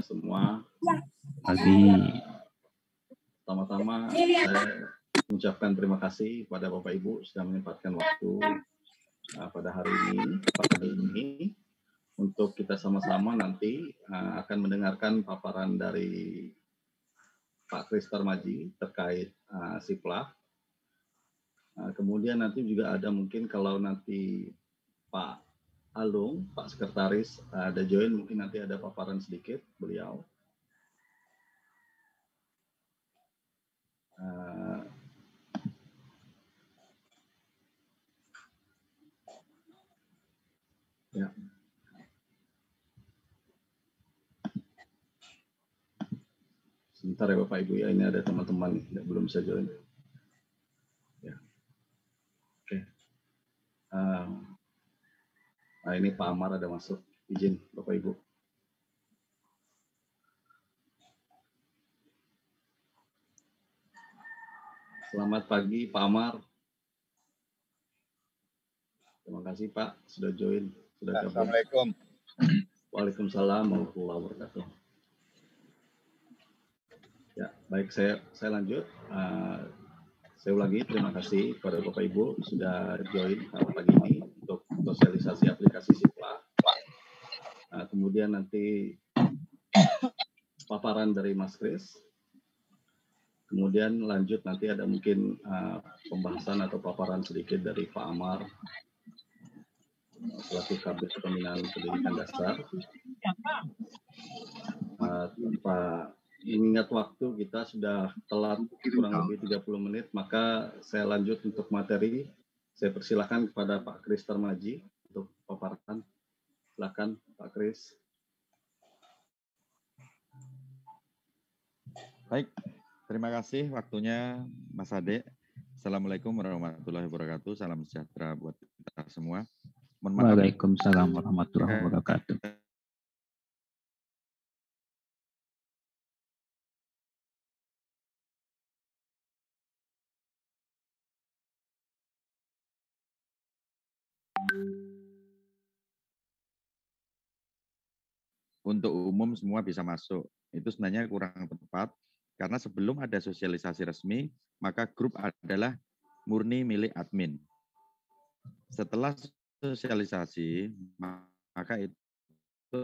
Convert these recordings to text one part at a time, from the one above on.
semua. Pagi. Pertama-tama saya mengucapkan terima kasih kepada Bapak Ibu sudah menyempatkan waktu pada hari ini untuk kita sama-sama nanti akan mendengarkan paparan dari Pak Kris Tarmadji terkait Siplah. Kemudian nanti juga ada mungkin kalau nanti Pak Alung, Pak Sekretaris ada join, mungkin nanti ada paparan sedikit beliau. Ya. Sebentar ya Bapak Ibu ya, ini ada teman-teman yang belum bisa join. Ya. Oke. Nah ini Pak Amar ada masuk, izin Bapak Ibu. Selamat pagi Pak Amar. Terima kasih Pak sudah join, sudah gabung. Assalamualaikum. Waalaikumsalam warahmatullahi wabarakatuh. Ya, baik saya lanjut. Saya ulangi terima kasih kepada Bapak Ibu sudah join pagi ini untuk sosialisasi aplikasi Siplah. Kemudian nanti paparan dari Mas Kris. Kemudian lanjut nanti ada mungkin pembahasan atau paparan sedikit dari Pak Amar selaku Kabid Pembinaan Pendidikan Dasar. Tanpa mengingat waktu kita sudah telat kurang lebih 30 menit, maka saya lanjut untuk materi. Saya persilakan kepada Pak Kris Tarmadji untuk paparan. Silakan Pak Kris. Baik. Terima kasih waktunya Mas Ade. Assalamualaikum warahmatullahi wabarakatuh. Salam sejahtera buat kita semua. Waalaikumsalam warahmatullahi wabarakatuh. Untuk umum semua bisa masuk. Itu sebenarnya kurang tepat. Karena sebelum ada sosialisasi resmi, maka grup adalah murni milik admin. Setelah sosialisasi, maka itu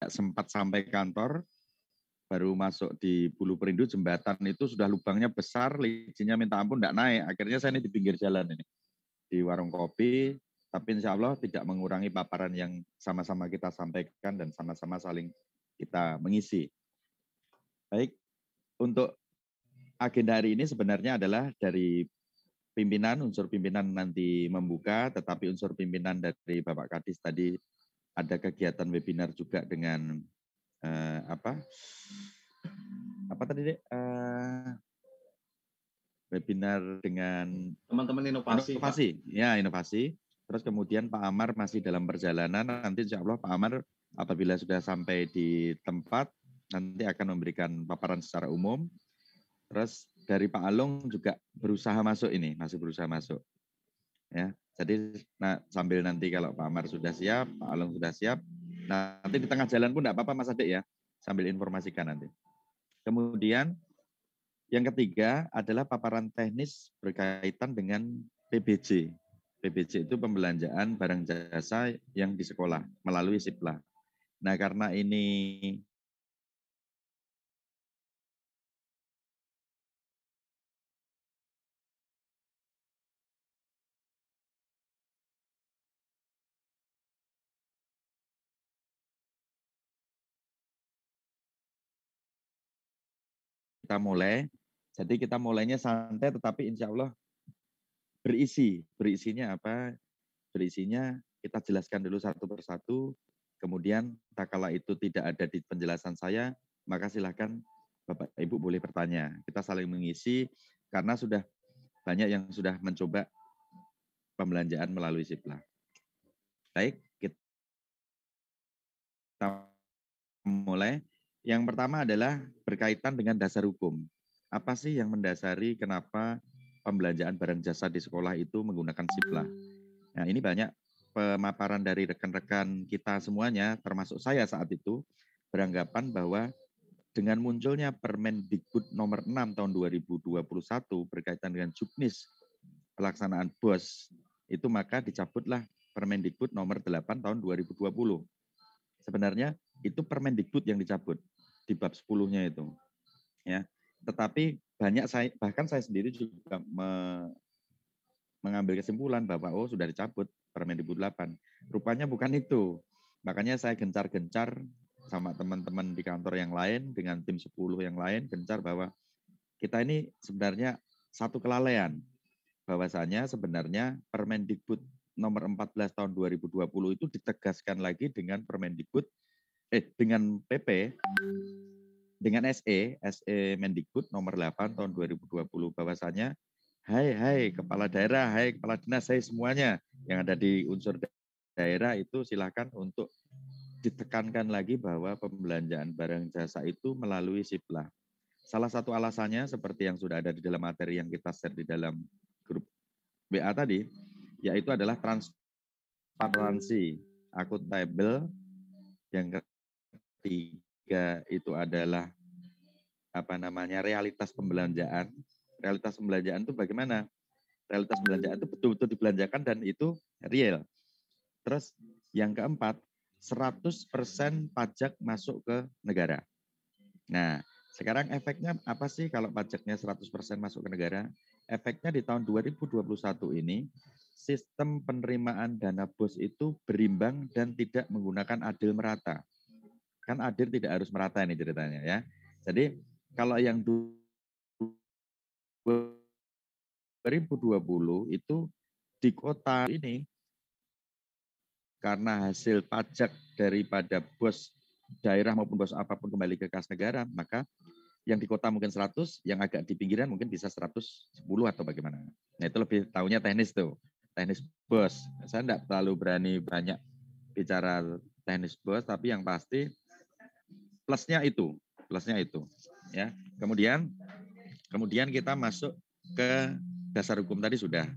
sempat sampai kantor, baru masuk di Bulu Perindu, jembatan itu sudah lubangnya besar, licinnya minta ampun, tidak naik. Akhirnya saya ini di pinggir jalan ini, di warung kopi, tapi insya Allah tidak mengurangi paparan yang sama-sama kita sampaikan dan sama-sama saling kita mengisi. Baik, untuk agenda hari ini sebenarnya adalah dari pimpinan, unsur pimpinan nanti membuka, tetapi unsur pimpinan dari Bapak Kadis tadi ada kegiatan webinar juga dengan apa tadi deh? Webinar dengan teman-teman inovasi. Ya, inovasi. Terus kemudian Pak Amar masih dalam perjalanan. Nanti insya Allah Pak Amar apabila sudah sampai di tempat, nanti akan memberikan paparan secara umum. Terus dari Pak Alung juga berusaha masuk ini, masih berusaha masuk. Ya, jadi sambil nanti kalau Pak Amar sudah siap, Pak Alung sudah siap, nanti di tengah jalan pun tidak apa-apa Mas Adik ya, sambil informasikan nanti. Kemudian yang ketiga adalah paparan teknis berkaitan dengan PBJ. PBJ itu pembelanjaan barang jasa yang di sekolah melalui Siplah. Nah, karena ini kita mulai. Jadi kita mulainya santai, tetapi insya Allah berisi. Berisinya apa? Berisinya kita jelaskan dulu satu persatu. Kemudian, kala itu tidak ada di penjelasan saya, maka silakan Bapak Ibu boleh bertanya. Kita saling mengisi karena sudah banyak yang sudah mencoba pembelanjaan melalui Siplah. Baik, mulai. Yang pertama adalah berkaitan dengan dasar hukum. Apa sih yang mendasari kenapa pembelanjaan barang jasa di sekolah itu menggunakan SIPLA? Nah, ini banyak pemaparan dari rekan-rekan kita semuanya, termasuk saya saat itu, beranggapan bahwa dengan munculnya Permendikbud nomor 6 tahun 2021 berkaitan dengan juknis pelaksanaan BOS, itu maka dicabutlah Permendikbud nomor 8 tahun 2020. Sebenarnya itu Permendikbud yang dicabut di bab 10-nya itu. Ya. Tetapi bahkan saya sendiri juga mengambil kesimpulan bahwa sudah dicabut Permendikbud 8. Rupanya bukan itu. Makanya saya gencar-gencar sama teman-teman di kantor yang lain dengan tim 10 yang lain gencar bahwa kita ini sebenarnya satu kelalaian. Bahwasanya sebenarnya Permendikbud nomor 14 tahun 2020 itu ditegaskan lagi dengan Permendikbud dengan PP dengan SE Mendikbud nomor 8 tahun 2020 bahwasanya hai kepala daerah, hai kepala dinas, hai semuanya yang ada di unsur daerah itu silakan untuk ditekankan lagi bahwa pembelanjaan barang jasa itu melalui SIPLA. Salah satu alasannya seperti yang sudah ada di dalam materi yang kita share di dalam grup WA tadi, yaitu adalah transparansi, akuntabel. Yang ketiga itu adalah realitas pembelanjaan. Realitas pembelanjaan itu bagaimana? Realitas pembelanjaan itu betul-betul dibelanjakan dan itu real. Terus yang keempat, 100% pajak masuk ke negara. Nah, sekarang efeknya apa sih kalau pajaknya 100% masuk ke negara? Efeknya di tahun 2021 ini, sistem penerimaan dana BOS itu berimbang dan tidak menggunakan adil merata. Kan adil tidak harus merata ini ceritanya ya. Jadi kalau yang 2020 itu di kota ini karena hasil pajak daripada BOS daerah maupun BOS apapun kembali ke kas negara, maka yang di kota mungkin 100, yang agak di pinggiran mungkin bisa 110 atau bagaimana. Nah itu lebih tahunya teknis tuh, teknis BOS. Saya enggak terlalu berani banyak bicara teknis BOS, tapi yang pasti plusnya itu ya. Kemudian kita masuk ke dasar hukum tadi sudah.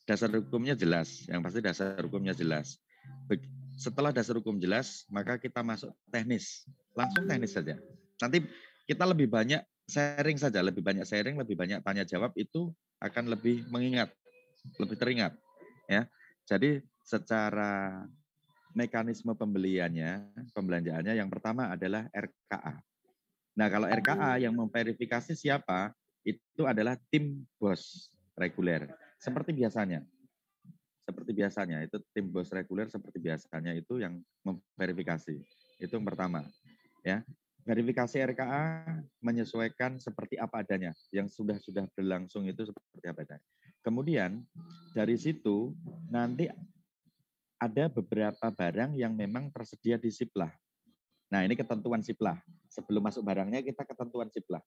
Dasar hukumnya jelas, yang pasti dasar hukumnya jelas. Setelah dasar hukum jelas, maka kita masuk teknis. Langsung teknis saja. Nanti kita lebih banyak sharing saja, lebih banyak sharing, lebih banyak tanya jawab, itu akan lebih mengingat, lebih teringat. Ya. Jadi secara mekanisme pembelanjaannya yang pertama adalah RKA. Nah, kalau RKA yang memverifikasi siapa, itu adalah tim BOS reguler. Seperti biasanya, itu tim BOS reguler seperti biasanya itu yang memverifikasi. Itu yang pertama. Ya, verifikasi RKA menyesuaikan seperti apa adanya, yang sudah berlangsung itu seperti apa adanya. Kemudian dari situ nanti ada beberapa barang yang memang tersedia di SIPLA. Nah, ini ketentuan SIPLA. Sebelum masuk barangnya kita ketentuan SIPLA.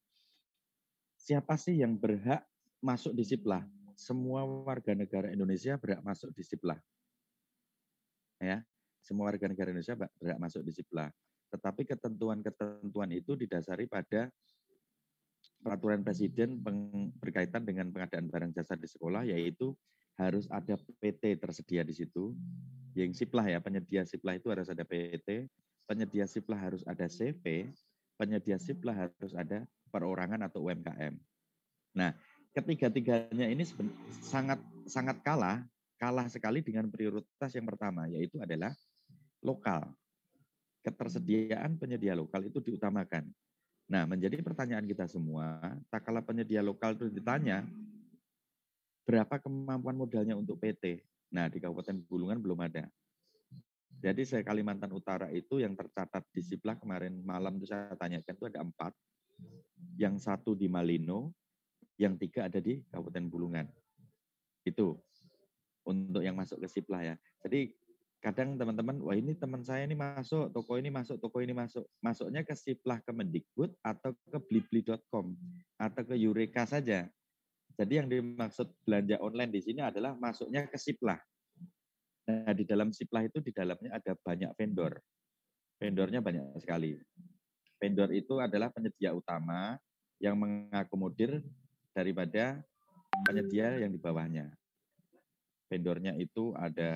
Siapa sih yang berhak masuk di SIPLA? Semua warga negara Indonesia berhak masuk di SIPLA. Ya, semua warga negara Indonesia berhak masuk di SIPLA. Tetapi ketentuan-ketentuan itu didasari pada peraturan presiden berkaitan dengan pengadaan barang jasa di sekolah, yaitu harus ada PT tersedia di situ. Yang SIPLA ya, penyedia SIPLA itu harus ada PT, penyedia SIPLA harus ada CV, penyedia SIPLA harus ada perorangan atau UMKM. Nah, ketiga-tiganya ini sangat kalah sekali dengan prioritas yang pertama, yaitu adalah lokal. Ketersediaan penyedia lokal itu diutamakan. Nah, menjadi pertanyaan kita semua, tak kala penyedia lokal itu ditanya, berapa kemampuan modalnya untuk PT? Nah, di Kabupaten Bulungan belum ada. Jadi saya Kalimantan Utara itu yang tercatat di SIPLA kemarin malam itu saya tanyakan itu ada 4. Yang 1 di Malino, yang 3 ada di Kabupaten Bulungan. Itu untuk yang masuk ke SIPLA ya. Jadi kadang teman-teman, wah ini teman saya ini masuk, toko ini masuk. Masuknya ke SIPLA Kemendikbud atau ke blibli.com atau ke Eureka saja. Jadi yang dimaksud belanja online di sini adalah masuknya ke SIPLA. Nah, di dalam SIPLA itu di dalamnya ada banyak vendor. Vendornya banyak sekali. Vendor itu adalah penyedia utama yang mengakomodir daripada penyedia yang di bawahnya. Vendornya itu ada,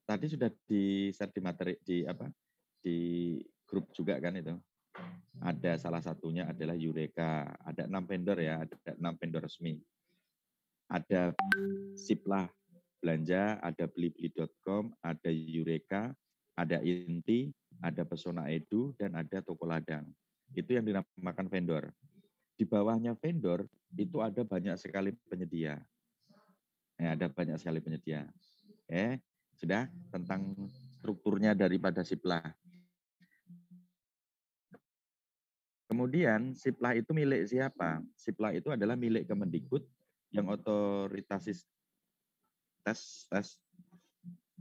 tadi sudah di-share di materi di grup juga kan itu. Ada salah satunya adalah Eureka. Ada 6 vendor ya, ada 6 vendor resmi. Ada Siplah Belanja, ada Blibli.com, ada Eureka, ada Inti, ada Pesona Edu, dan ada Toko Ladang. Itu yang dinamakan vendor. Di bawahnya vendor itu ada banyak sekali penyedia. Ada banyak sekali penyedia. Sudah tentang strukturnya daripada Siplah. Kemudian Siplah itu milik siapa? Siplah itu adalah milik Kemendikbud yang otoritas tes.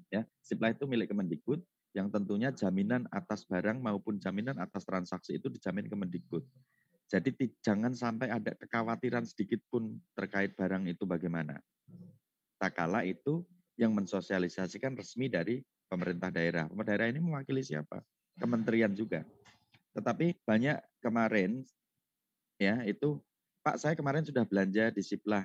Ya, Siplah itu milik Kemendikbud yang tentunya jaminan atas barang maupun jaminan atas transaksi itu dijamin Kemendikbud. Jadi jangan sampai ada kekhawatiran sedikit pun terkait barang itu bagaimana. Tak kala itu yang mensosialisasikan resmi dari pemerintah daerah. Pemerintah daerah ini mewakili siapa? Kementerian juga. Tetapi banyak kemarin ya itu, Pak saya kemarin sudah belanja di Siplah,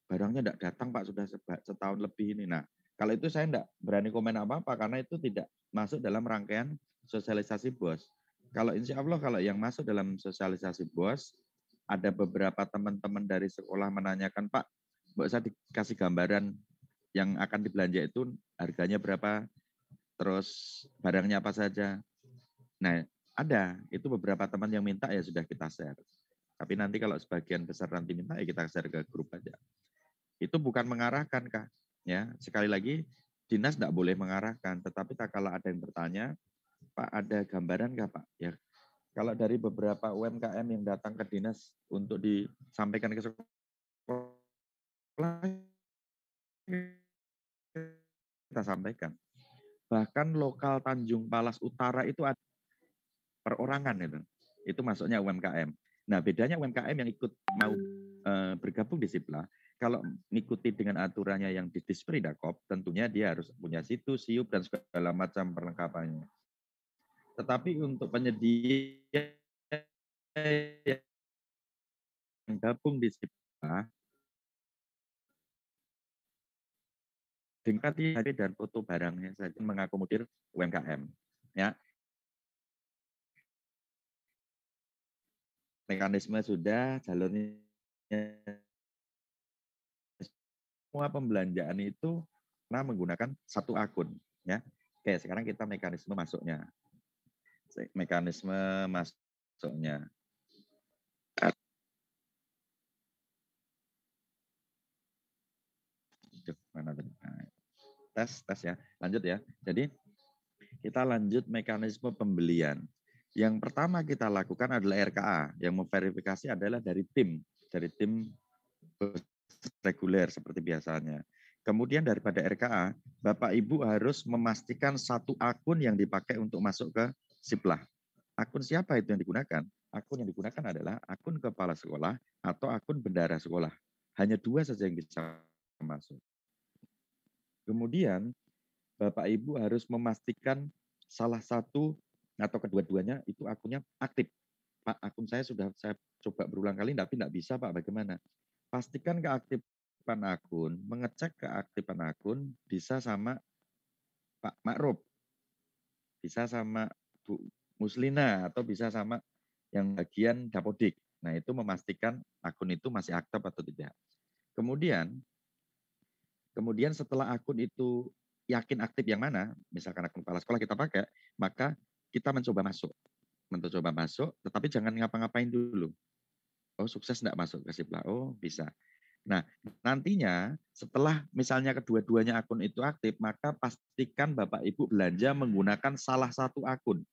barangnya tidak datang Pak, sudah setahun lebih ini. Nah kalau itu saya tidak berani komen apa-apa karena itu tidak masuk dalam rangkaian sosialisasi BOS. Kalau insya Allah kalau yang masuk dalam sosialisasi BOS, ada beberapa teman-teman dari sekolah menanyakan, Pak, Mbak saya dikasih gambaran yang akan dibelanja itu harganya berapa, terus barangnya apa saja. Nah, ada, itu beberapa teman yang minta ya sudah kita share. Tapi nanti kalau sebagian besar nanti minta ya kita share ke grup aja. Itu bukan mengarahkan, Kak. Ya, sekali lagi dinas tidak boleh mengarahkan, tetapi tak kala ada yang bertanya, Pak ada gambaran nggak Pak? Ya, kalau dari beberapa UMKM yang datang ke dinas untuk disampaikan ke sekolah, kita sampaikan. Bahkan lokal Tanjung Palas Utara itu ada perorangan itu masuknya UMKM. Nah bedanya UMKM yang ikut mau bergabung di Siplah, kalau mengikuti dengan aturannya yang di Disperindakob, tentunya dia harus punya situs, SIUP, dan segala macam perlengkapannya. Tetapi untuk penyedia yang gabung di Siplah, dengan HP dan foto barangnya saja mengakomodir UMKM. Ya. Mekanisme sudah, jalurnya semua pembelanjaan itu menggunakan satu akun. Ya. Oke, sekarang kita mekanisme masuknya. Mekanisme masuknya. Tes ya, lanjut ya. Jadi kita lanjut mekanisme pembelian. Yang pertama kita lakukan adalah RKA, yang memverifikasi adalah dari tim reguler seperti biasanya. Kemudian daripada RKA, Bapak Ibu harus memastikan satu akun yang dipakai untuk masuk ke Siplah. Akun siapa itu yang digunakan? Akun yang digunakan adalah akun kepala sekolah atau akun bendahara sekolah. Hanya 2 saja yang bisa masuk. Kemudian Bapak Ibu harus memastikan salah satu atau kedua-duanya itu akunnya aktif. Pak, akun saya sudah saya coba berulang kali tapi tidak bisa Pak, bagaimana? Pastikan keaktifan akun, mengecek keaktifan akun bisa sama Pak Ma'ruf, bisa sama Bu Muslina, atau bisa sama yang bagian Dapodik. Nah, itu memastikan akun itu masih aktif atau tidak. Kemudian setelah akun itu yakin aktif yang mana, misalkan akun kepala sekolah kita pakai, maka kita mencoba masuk, tetapi jangan ngapa-ngapain dulu. Oh, sukses enggak masuk ke Siplah? Oh, bisa. Nah, nantinya setelah misalnya kedua-duanya akun itu aktif, maka pastikan Bapak Ibu belanja menggunakan salah satu akun.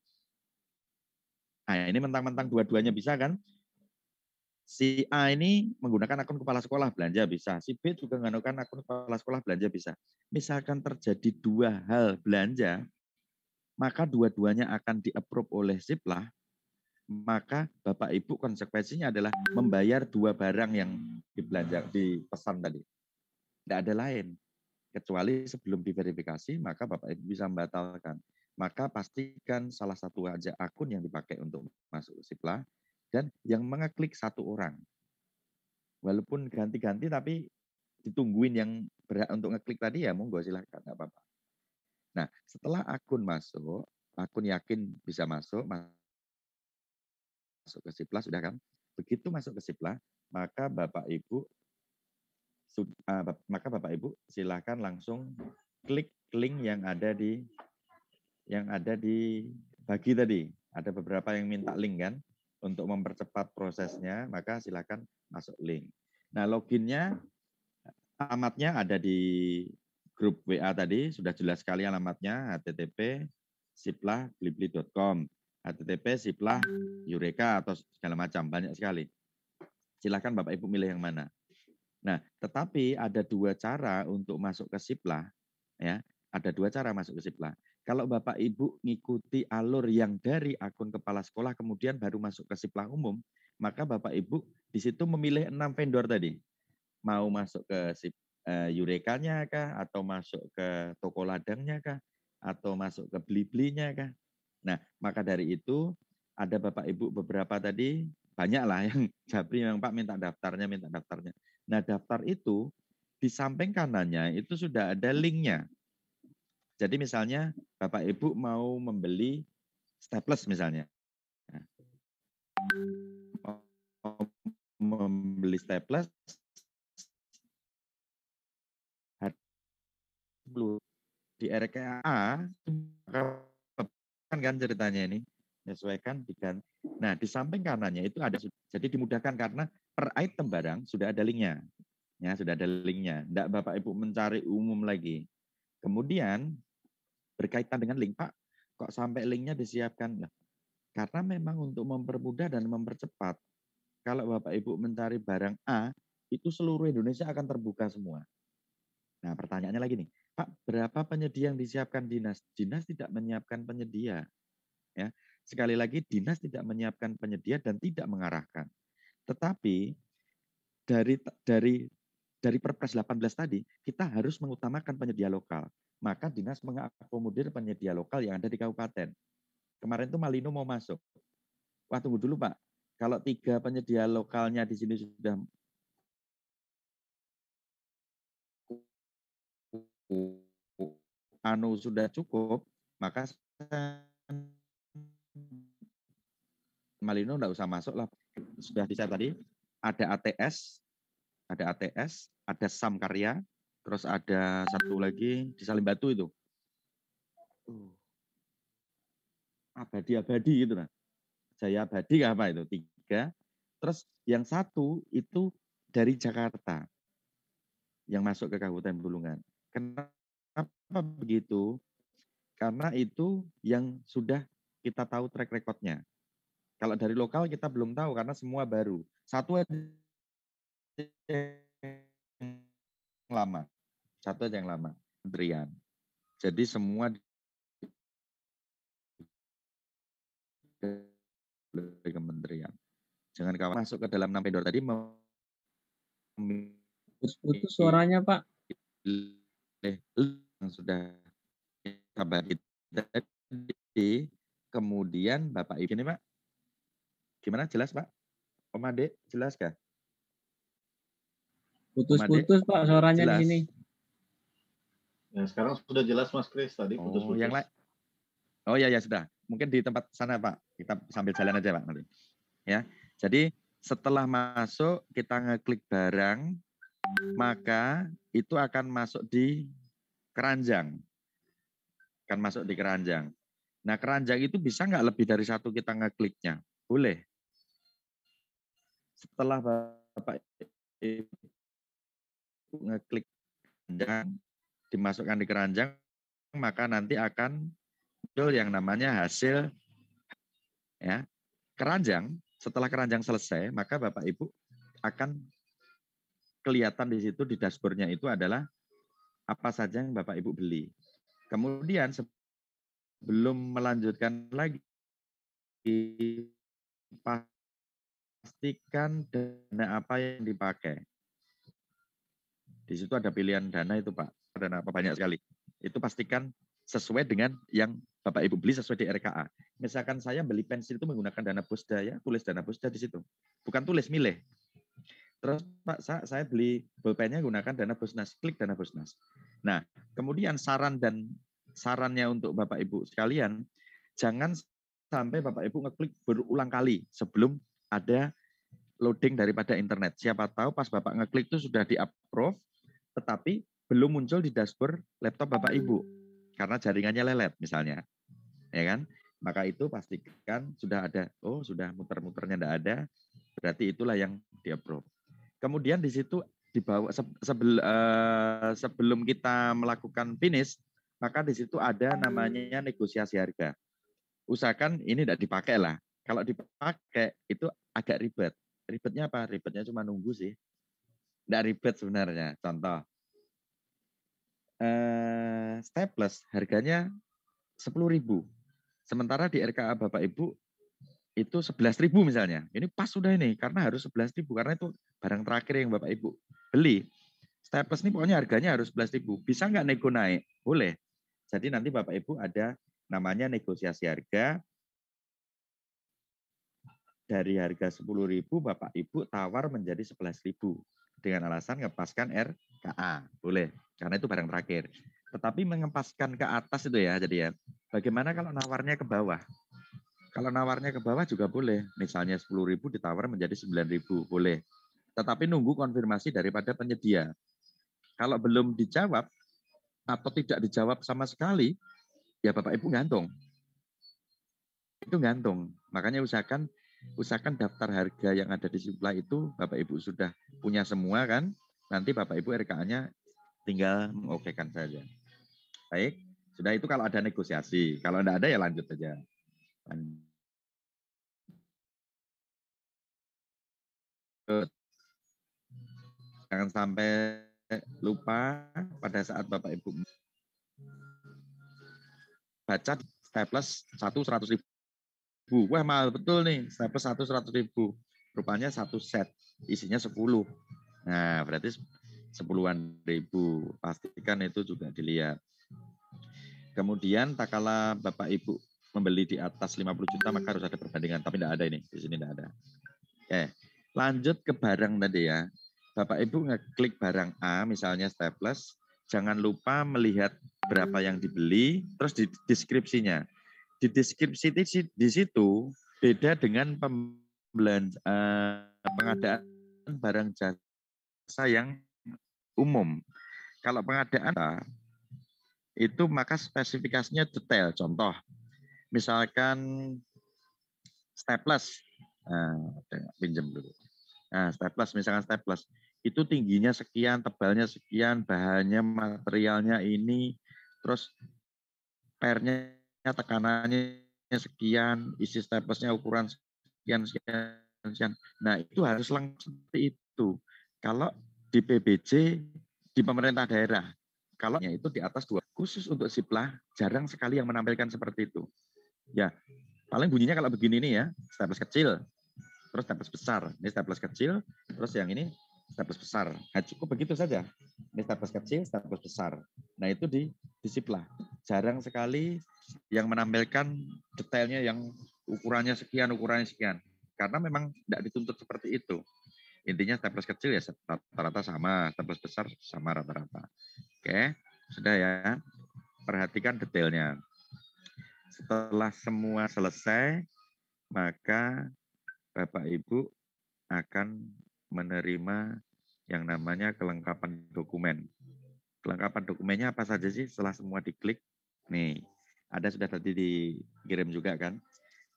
Nah, ini mentang-mentang dua-duanya bisa kan? Si A ini menggunakan akun kepala sekolah belanja bisa, si B juga menggunakan akun kepala sekolah belanja bisa. Misalkan terjadi 2 hal belanja, maka dua-duanya akan di-approve oleh Siplah, maka Bapak Ibu konsekuensinya adalah membayar 2 barang yang dibelanja, dipesan tadi. Tidak ada lain. Kecuali sebelum diverifikasi, maka Bapak Ibu bisa membatalkan. maka pastikan salah satu aja akun yang dipakai untuk masuk ke Siplah dan yang mengeklik satu orang. Walaupun ganti-ganti tapi ditungguin yang berhak untuk ngeklik tadi ya monggo silahkan, nggak apa-apa. Nah, setelah akun masuk, akun yakin bisa masuk ke Siplah sudah kan? Begitu masuk ke Siplah, maka Bapak Ibu silahkan langsung klik link yang ada di bagi tadi. Ada beberapa yang minta link kan untuk mempercepat prosesnya, maka silahkan masuk link. Nah, loginnya alamatnya ada di grup WA tadi, sudah jelas sekali alamatnya, http://siplah.blibli.com, http://siplah.eureka atau segala macam, banyak sekali. Silahkan Bapak Ibu milih yang mana. Nah, tetapi ada dua cara untuk masuk ke Siplah, ya. Ada dua cara masuk ke Siplah. Kalau Bapak Ibu ngikuti alur yang dari akun kepala sekolah kemudian baru masuk ke Siplah umum, maka Bapak Ibu di situ memilih 6 vendor tadi. Mau masuk ke Eureka-nya kah, atau masuk ke toko ladangnya kah, atau masuk ke Blibli-nya kah. Nah, maka dari itu ada Bapak Ibu beberapa tadi, banyak lah yang Japri memang Pak minta daftarnya. Nah, daftar itu di samping kanannya itu sudah ada linknya. Jadi misalnya Bapak Ibu mau membeli staples misalnya. Mau membeli staples di RKA kan ceritanya ini menyesuaikan diganti. Nah, di samping kanannya itu ada, jadi dimudahkan karena per item barang sudah ada linknya. Ya, sudah ada linknya. Tidak Bapak Ibu mencari umum lagi. Kemudian berkaitan dengan link, Pak, kok sampai linknya disiapkan? Nah, karena memang untuk mempermudah dan mempercepat. Kalau Bapak Ibu mencari barang A, itu seluruh Indonesia akan terbuka semua. Nah, pertanyaannya lagi nih, Pak, berapa penyedia yang disiapkan dinas? Dinas tidak menyiapkan penyedia. Ya, sekali lagi dinas tidak menyiapkan penyedia dan tidak mengarahkan. Tetapi dari Perpres 18 tadi, kita harus mengutamakan penyedia lokal. Maka dinas mengakomodir penyedia lokal yang ada di kabupaten. Kemarin tuh Malino mau masuk. Wah, tunggu dulu Pak. Kalau 3 penyedia lokalnya di sini sudah cukup, maka Malino enggak usah masuk lah. Sudah bisa tadi, ada ATS, ada Sam Karya, terus ada satu lagi di Salim Batu itu. Abadi gitu nah. Jaya Abadi apa itu? 3. Terus yang satu itu dari Jakarta yang masuk ke Kabupaten Bulungan. Kenapa begitu? Karena itu yang sudah kita tahu track record-nya. Kalau dari lokal kita belum tahu karena semua baru. Satu aja yang lama. Satu aja yang lama, kementerian. Jadi semua dari kementerian. Jangan khawatir masuk ke dalam 6 vendor tadi putus suaranya Pak. Yang sudah kita bagi tadi, kemudian Bapak Ibu ini Pak, gimana jelas Pak? Om Ade, jelas kah? Putus-putus Pak suaranya jelas. Di sini. Ya, sekarang sudah jelas Mas Kris, tadi putus-putus. Yang lain. Oh ya sudah. Mungkin di tempat sana Pak. Kita sambil jalan aja Pak nanti. Ya. Jadi setelah masuk kita ngeklik barang, maka itu akan masuk di keranjang. Akan masuk di keranjang. Nah, keranjang itu bisa nggak lebih dari 1 kita ngekliknya? Boleh. Setelah Bapak ngeklik keranjang, dimasukkan di keranjang, maka nanti akan muncul yang namanya hasil ya. Keranjang, setelah keranjang selesai, maka Bapak Ibu akan kelihatan di situ di dashboard-nya itu adalah apa saja yang Bapak Ibu beli. Kemudian sebelum melanjutkan lagi, pastikan dana apa yang dipakai. Di situ ada pilihan dana itu Pak, dana apa banyak sekali. Itu pastikan sesuai dengan yang Bapak Ibu beli sesuai di RKA. Misalkan saya beli pensil itu menggunakan dana Bosda, ya tulis dana Bosda di situ. Bukan tulis, milih. Terus Pak, saya beli bolpennya gunakan dana Bosnas, klik dana Bosnas. Nah, kemudian sarannya untuk Bapak Ibu sekalian, jangan sampai Bapak Ibu ngeklik berulang kali sebelum ada loading daripada internet. Siapa tahu pas Bapak ngeklik itu sudah di-approve, tetapi belum muncul di dashboard laptop Bapak Ibu karena jaringannya lelet misalnya, ya kan? Maka itu pastikan sudah ada, oh sudah muter-muternya tidak ada, berarti itulah yang di-approve. Kemudian di situ di bawah sebelum kita melakukan finish, maka di situ ada namanya negosiasi harga. Usahakan ini tidak dipakai lah. Kalau dipakai itu agak ribet. Ribetnya apa? Ribetnya cuma nunggu sih. Tidak ribet sebenarnya. Contoh, staples harganya 10.000. Sementara di RKA Bapak Ibu itu 11.000 misalnya. Ini pas sudah ini karena harus 11.000 karena itu barang terakhir yang Bapak Ibu beli. Staples ini pokoknya harganya harus 11.000. Bisa nggak nego naik? Boleh. Jadi nanti Bapak Ibu ada namanya negosiasi harga. Dari harga 10.000 Bapak Ibu tawar menjadi 11.000 dengan alasan ngepaskan RKA. Boleh, karena itu barang terakhir. Tetapi mengepaskan ke atas itu ya, jadi ya. Bagaimana kalau nawarnya ke bawah? Kalau nawarnya ke bawah juga boleh. Misalnya 10.000 ditawar menjadi 9.000, boleh. Tetapi nunggu konfirmasi daripada penyedia. Kalau belum dijawab atau tidak dijawab sama sekali, ya Bapak Ibu gantung. Itu gantung. Makanya usahakan daftar harga yang ada di supply itu Bapak Ibu sudah punya semua kan, nanti Bapak Ibu RKA-nya tinggal mengokekan saja. Baik, sudah itu kalau ada negosiasi. Kalau tidak ada ya lanjut saja. Jangan sampai lupa pada saat Bapak Ibu baca staples 100.000. Wah mahal betul nih, staples 100.000. Rupanya satu set, isinya 10. Nah, berarti 10-an ribu. Pastikan itu juga dilihat. Kemudian tak kala Bapak Ibu membeli di atas 50 juta, maka harus ada perbandingan. Tapi tidak ada ini, di sini tidak ada. Oke, lanjut ke barang tadi ya. Bapak Ibu ngeklik barang A, misalnya staples, jangan lupa melihat berapa yang dibeli, terus di deskripsinya. Di deskripsi di situ beda dengan pengadaan barang jasa yang umum. Kalau pengadaan itu maka spesifikasinya detail. Contoh, misalkan staples, pinjam dulu. Nah, staples, misalkan staples, itu tingginya sekian, tebalnya sekian, bahannya, materialnya ini, terus pernya, tekanannya sekian, isi staplesnya ukuran sekian. Nah, itu harus lengkap seperti itu. Kalau di PBJ, di pemerintah daerah, kalau itu di atas 2, khusus untuk Siplah, jarang sekali yang menampilkan seperti itu. Ya, paling bunyinya kalau begini nih ya, staples kecil, terus staples besar. Ini staples kecil, terus yang ini staples besar. Nah, cukup begitu saja. Ini staples kecil, staples besar. Nah, itu di Siplah. Jarang sekali yang menampilkan detailnya yang ukurannya sekian. Karena memang tidak dituntut seperti itu. Intinya staples kecil ya rata-rata sama, staples besar sama rata-rata. Oke, sudah ya. Perhatikan detailnya. Setelah semua selesai, maka Bapak Ibu akan menerima yang namanya kelengkapan dokumen. Kelengkapan dokumennya apa saja sih setelah semua diklik? Nih, ada sudah tadi dikirim juga kan?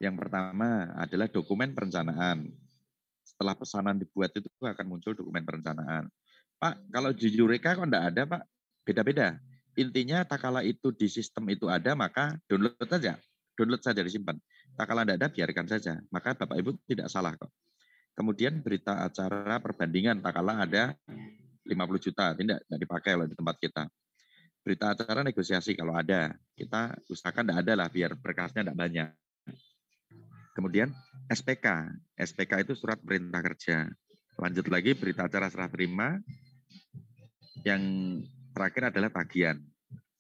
Yang pertama adalah dokumen perencanaan. Setelah pesanan dibuat itu akan muncul dokumen perencanaan. Pak, kalau di Eureka kok enggak ada, Pak? Beda-beda. Intinya tak kala itu di sistem itu ada, maka download saja disimpan. Tak kala enggak ada, biarkan saja. Maka Bapak Ibu tidak salah kok. Kemudian berita acara perbandingan, tak kala ada 50 juta, tidak dipakai loh di tempat kita. Berita acara negosiasi kalau ada, kita usahakan tidak ada lah, biar berkasnya tidak banyak. Kemudian SPK. SPK itu surat perintah kerja. Lanjut lagi berita acara serah terima. Yang terakhir adalah tagihan.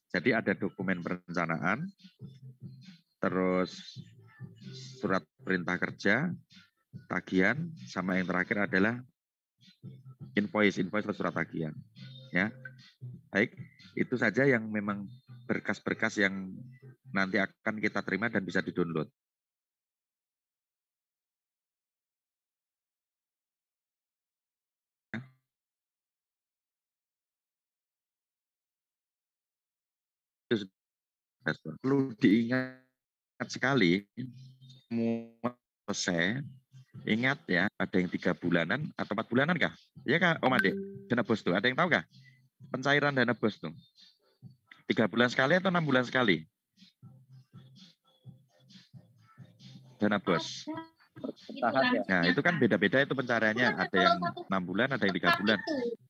Jadi ada dokumen perencanaan, terus surat perintah kerja, tagihan, sama yang terakhir adalah invoice atau surat tagihan. Ya, baik, itu saja yang memang berkas-berkas yang nanti akan kita terima dan bisa di-download. Perlu diingat sekali, semua selesai. Ingat ya, ada yang 3 bulanan atau 4 bulanan kah? Ya kah, Om Adik? Dana bos tuh, ada yang tahu kah? Pencairan dana bos tuh. 3 bulan sekali atau 6 bulan sekali? Dana bos. Nah, itu kan beda-beda itu pencariannya. Ada yang 6 bulan, ada yang 3 bulan.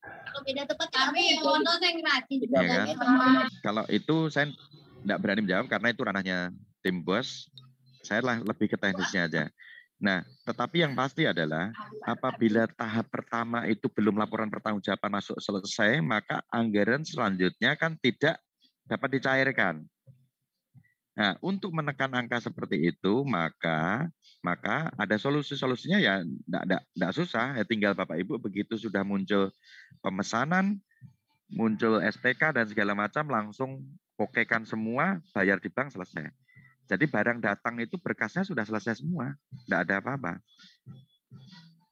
Kalau beda tempat kami foto yang rajin. Ya kan? Kalau itu saya tidak berani menjawab karena itu ranahnya tim bos. Saya lebih ke teknisnya aja. Nah, tetapi yang pasti adalah apabila tahap pertama itu belum laporan pertanggungjawaban masuk selesai, maka anggaran selanjutnya kan tidak dapat dicairkan. Nah, untuk menekan angka seperti itu, maka ada solusinya ya enggak susah. Ya tinggal Bapak Ibu begitu sudah muncul pemesanan, muncul SPK dan segala macam, langsung okekan semua, bayar di bank, selesai. Jadi barang datang itu berkasnya sudah selesai semua, enggak ada apa-apa.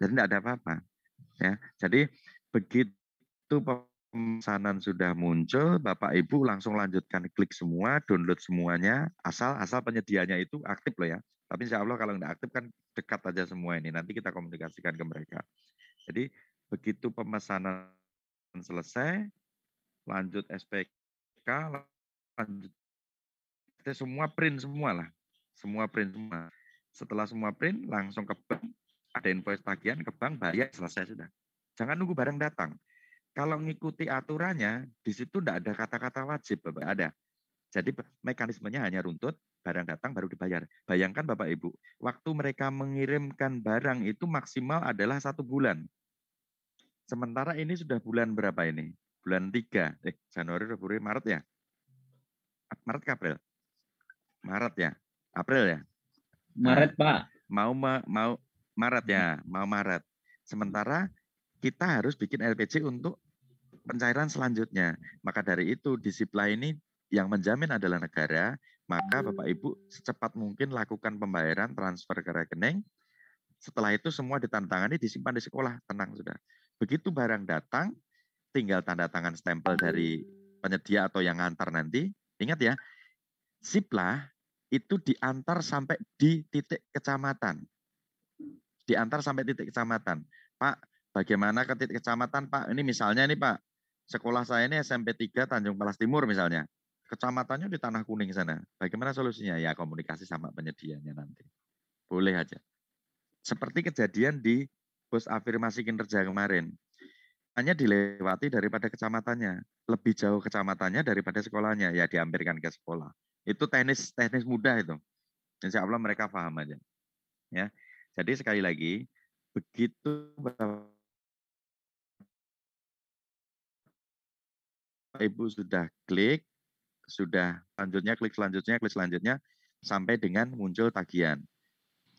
Jadi enggak ada apa-apa. Ya, jadi begitu pemesanan sudah muncul, Bapak Ibu langsung lanjutkan, klik semua, download semuanya, asal penyediaannya itu aktif loh ya. Tapi insya Allah kalau nggak aktif kan dekat aja semua ini, nanti kita komunikasikan ke mereka. Jadi begitu pemesanan selesai, lanjut SPK, lanjut semua print semua lah. Semua print semua. Setelah semua print, langsung ke bank, ada invoice tagihan, ke bank, bayar, selesai sudah. Jangan nunggu barang datang. Kalau ngikuti aturannya, di situ tidak ada kata-kata wajib, Bapak. Ada. Jadi mekanismenya hanya runtut, barang datang baru dibayar. Bayangkan Bapak Ibu, waktu mereka mengirimkan barang itu maksimal adalah 1 bulan. Sementara ini sudah bulan berapa ini? Bulan 3, Januari, Februari, Maret ya? Maret ke April? Maret ya? April ya? Maret, nah, Pak. Mau Maret ya? Mau Maret. Sementara kita harus bikin LPJ untuk pencairan selanjutnya. Maka dari itu, disiplin ini yang menjamin adalah negara, maka Bapak Ibu secepat mungkin lakukan pembayaran, transfer ke rekening. Setelah itu semua ditandatangani, disimpan di sekolah, tenang sudah. Begitu barang datang, tinggal tanda tangan stempel dari penyedia atau yang ngantar nanti. Ingat ya, siplah itu diantar sampai di titik kecamatan. Diantar sampai titik kecamatan. Pak, bagaimana ke titik kecamatan, Pak? Ini misalnya nih, Pak, sekolah saya ini SMP 3 Tanjung Palas Timur misalnya. Kecamatannya di Tanah Kuning sana. Bagaimana solusinya? Ya komunikasi sama penyedianya nanti. Boleh aja. Seperti kejadian di bos afirmasi kinerja kemarin. Hanya dilewati daripada kecamatannya. Lebih jauh kecamatannya daripada sekolahnya. Ya dihampirkan ke sekolah. Itu teknis mudah itu. Insya Allah mereka paham aja. Ya. Jadi sekali lagi, begitu Ibu sudah klik, sudah klik selanjutnya, sampai dengan muncul tagihan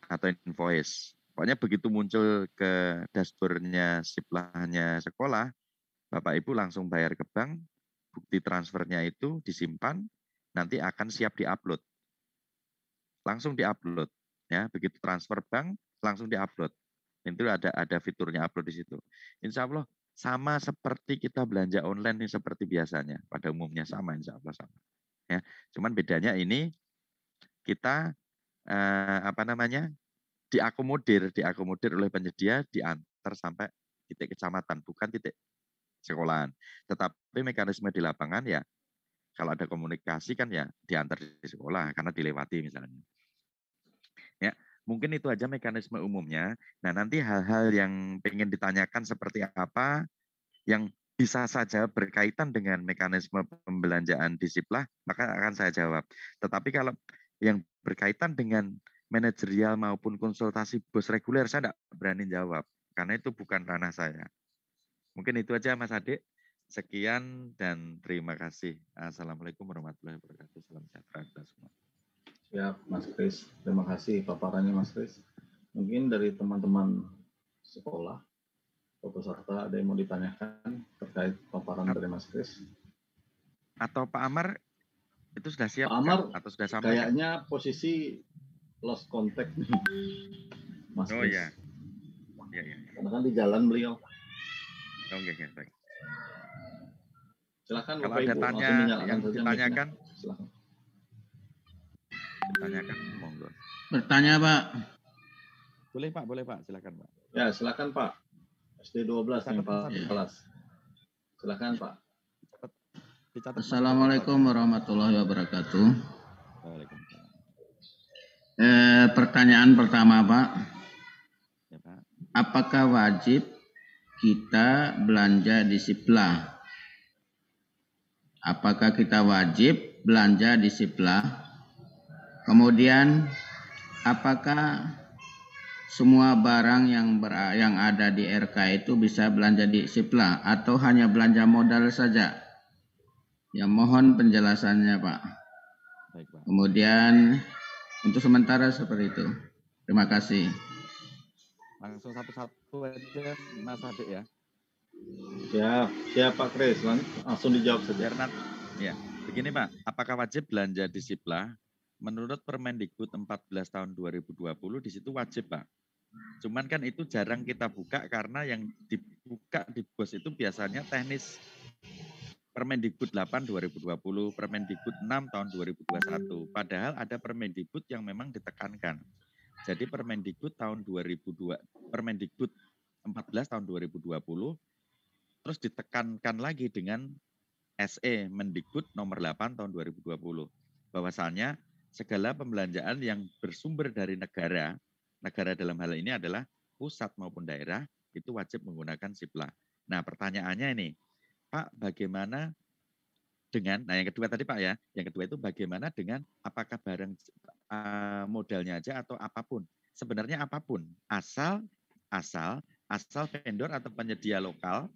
atau invoice. Pokoknya begitu muncul ke dashboard-nya siplahnya sekolah, Bapak Ibu langsung bayar ke bank, bukti transfernya itu disimpan, nanti akan siap diupload. Langsung diupload. Ya, begitu transfer bank, langsung diupload. Itu ada fiturnya upload di situ. Insya Allah sama seperti kita belanja online nih seperti biasanya. Pada umumnya sama, insya Allah sama. Ya, cuman bedanya ini kita diakomodir oleh penyedia, diantar sampai titik kecamatan, bukan titik sekolahan. Tetapi mekanisme di lapangan ya, kalau ada komunikasi kan ya diantar di sekolah karena dilewati misalnya. Ya, mungkin itu aja mekanisme umumnya. Nah, nanti hal-hal yang pengen ditanyakan seperti apa, yang bisa saja berkaitan dengan mekanisme pembelanjaan disiplah, maka akan saya jawab. Tetapi kalau yang berkaitan dengan manajerial maupun konsultasi bos reguler, saya tidak berani jawab. Karena itu bukan ranah saya. Mungkin itu aja Mas Adik. Sekian dan terima kasih. Assalamualaikum warahmatullahi wabarakatuh. Salam sejahtera kita semua. Siap, Mas Kris. Terima kasih paparannya, Mas Kris. Mungkin dari teman-teman sekolah atau peserta ada yang mau ditanyakan terkait paparan dari Mas Kris? Atau Pak Amar itu sudah siap? Pak Amar, atau sudah sampai? kayaknya posisi lost contact nih, Mas Oh Kris. ya. Ya. Karena kan di jalan beliau. Oke, baik. Silakan Kalau Bapak ada Ibu, tanya langsung dinyalakan yang saja ditanyakan, mic-nya. Silakan. Ditanyakan, monggo. Bertanya, Pak. Boleh Pak, silakan Pak. Ya, silakan Pak. SD 12 yang Dicatat, Pak kelas. Silakan Pak. Dicatat, Assalamualaikum warahmatullahi wabarakatuh. Waalaikumsalam. Pertanyaan pertama, Pak. Ya, Pak. Apakah wajib kita belanja di Siplah? Apakah kita wajib belanja di Siplah? Kemudian, apakah semua barang yang ada di RK itu bisa belanja di Siplah atau hanya belanja modal saja? Ya, mohon penjelasannya, Pak. Baik, Pak. Kemudian untuk sementara seperti itu. Terima kasih. Langsung satu-satu aja Mas Adik ya. Siap Pak Kris. Langsung dijawab saja. Ya, begini Pak, apakah wajib belanja di Siplah? Menurut Permendikbud 14 tahun 2020 di situ wajib Pak. Cuman kan itu jarang kita buka karena yang dibuka di BOS itu biasanya teknis. Permendikbud 8 2020, Permendikbud 6 tahun 2021. Padahal ada Permendikbud yang memang ditekankan. Jadi Permendikbud tahun 2002, Permendikbud 14 tahun 2020 terus ditekankan lagi dengan SE Mendikbud nomor 8 tahun 2020. Bahwasannya segala pembelanjaan yang bersumber dari negara dalam hal ini adalah pusat maupun daerah, itu wajib menggunakan Siplah. Nah pertanyaannya ini, Pak bagaimana dengan, nah yang kedua tadi Pak ya, yang kedua itu bagaimana dengan apakah barang modalnya aja atau apapun. Sebenarnya apapun, asal vendor atau penyedia lokal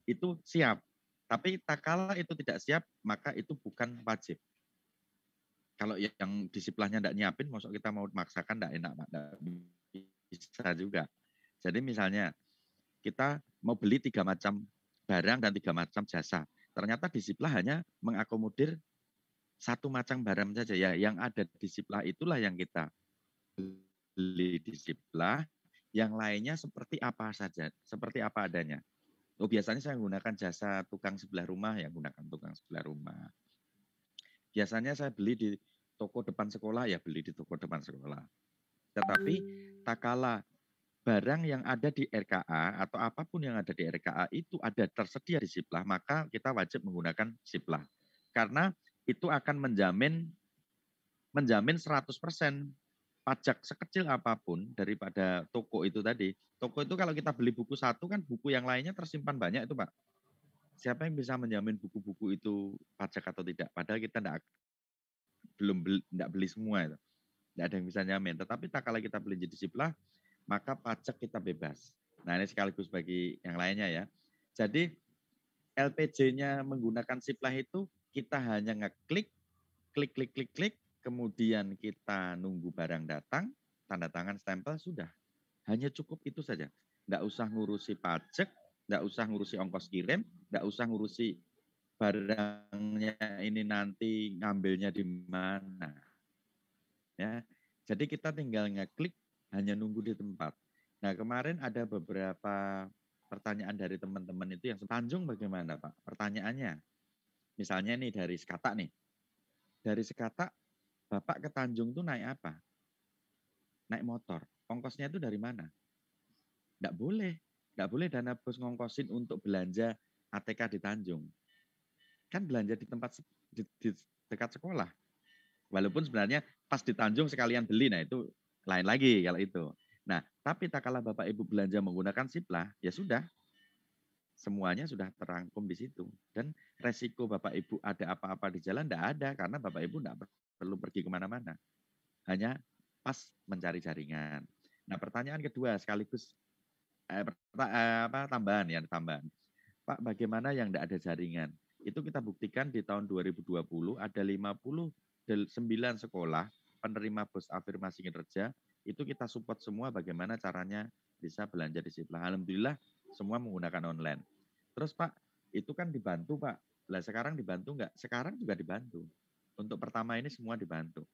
itu siap. Tapi tak kala itu tidak siap, maka itu bukan wajib. Kalau yang di Siplahnya tidak nyiapin, maksud kita mau memaksakan tidak enak, Pak. Tidak bisa juga. Jadi misalnya, kita mau beli 3 macam barang dan 3 macam jasa. Ternyata di Siplah hanya mengakomodir 1 macam barang saja. Ya, yang ada di Siplah itulah yang kita beli di Siplah. Yang lainnya seperti apa saja, seperti apa adanya. Oh, biasanya saya menggunakan jasa tukang sebelah rumah, ya gunakan tukang sebelah rumah. Biasanya saya beli di toko depan sekolah, ya beli di toko depan sekolah. Tetapi tak kala barang yang ada di RKA atau apapun yang ada di RKA itu ada tersedia di Siplah, maka kita wajib menggunakan Siplah. Karena itu akan menjamin 100% pajak sekecil apapun daripada toko itu tadi. Toko itu kalau kita beli buku satu kan buku yang lainnya tersimpan banyak itu Pak. Siapa yang bisa menjamin buku-buku itu pajak atau tidak? Padahal kita tidak beli semua itu. Tidak ada yang bisa jamin. Tetapi tak kala kita beli di Siplah, maka pajak kita bebas. Nah ini sekaligus bagi yang lainnya ya. Jadi LPJ-nya menggunakan Siplah itu kita hanya ngeklik, klik, kemudian kita nunggu barang datang, tanda tangan stempel, sudah. Hanya cukup itu saja. Tidak usah ngurusi pajak, tidak usah ngurusi ongkos kirim, tidak usah ngurusi barangnya ini nanti ngambilnya di mana. Ya, jadi kita tinggal ngeklik, hanya nunggu di tempat. Nah kemarin ada beberapa pertanyaan dari teman-teman itu yang Tanjung bagaimana Pak? Pertanyaannya, misalnya nih dari Sekata nih. Dari Sekata, Bapak ke Tanjung tuh naik apa? Naik motor. Ongkosnya itu dari mana? Tidak boleh dana bos ngongkosin untuk belanja ATK di Tanjung. Kan belanja di tempat di dekat sekolah. Walaupun sebenarnya pas di Tanjung sekalian beli, nah itu lain lagi kalau itu. Nah, tapi tak kala Bapak Ibu belanja menggunakan Siplah, ya sudah. Semuanya sudah terangkum di situ. Dan resiko Bapak Ibu ada apa-apa di jalan tidak ada, karena Bapak Ibu tidak perlu pergi kemana-mana. Hanya pas mencari jaringan. Nah pertanyaan kedua sekaligus tambahan. Pak, bagaimana yang tidak ada jaringan? Itu kita buktikan di tahun 2020 ada 59 sekolah penerima bus afirmasi kinerja, itu kita support semua bagaimana caranya bisa belanja di Siplah. Alhamdulillah semua menggunakan online. Terus Pak, itu kan dibantu Pak. Lah sekarang dibantu enggak? Sekarang juga dibantu. Untuk pertama ini semua dibantu.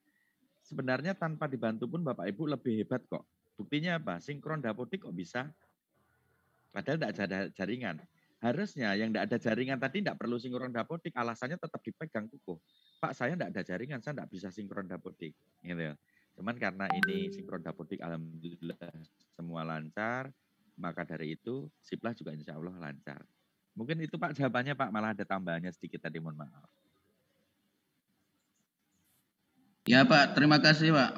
Sebenarnya tanpa dibantu pun Bapak Ibu lebih hebat kok. Buktinya apa? Sinkron Dapodik kok bisa? Padahal tidak ada jaringan. Harusnya yang tidak ada jaringan tadi tidak perlu sinkron Dapodik, alasannya tetap dipegang kukuh. Pak, saya tidak ada jaringan, saya tidak bisa sinkron Dapodik. Gitu. Cuman karena ini sinkron Dapodik, alhamdulillah semua lancar, maka dari itu Siplah juga insya Allah lancar. Mungkin itu Pak jawabannya Pak, malah ada tambahannya sedikit tadi, mohon maaf. Ya Pak, terima kasih Pak.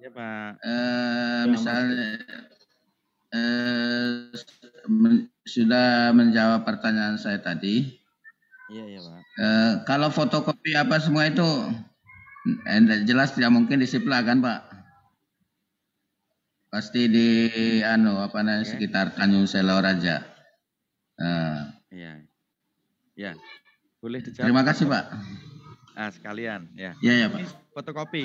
Ya Pak. Misalnya sudah menjawab pertanyaan saya tadi. Iya Pak. Kalau fotokopi apa semua itu jelas tidak mungkin di Siplah kan Pak? Pasti di sekitar Tanjung Selor aja. Iya. Ya. Boleh dijawab. Terima kasih Pak. Sekalian ya. Iya Pak. Ini fotokopi.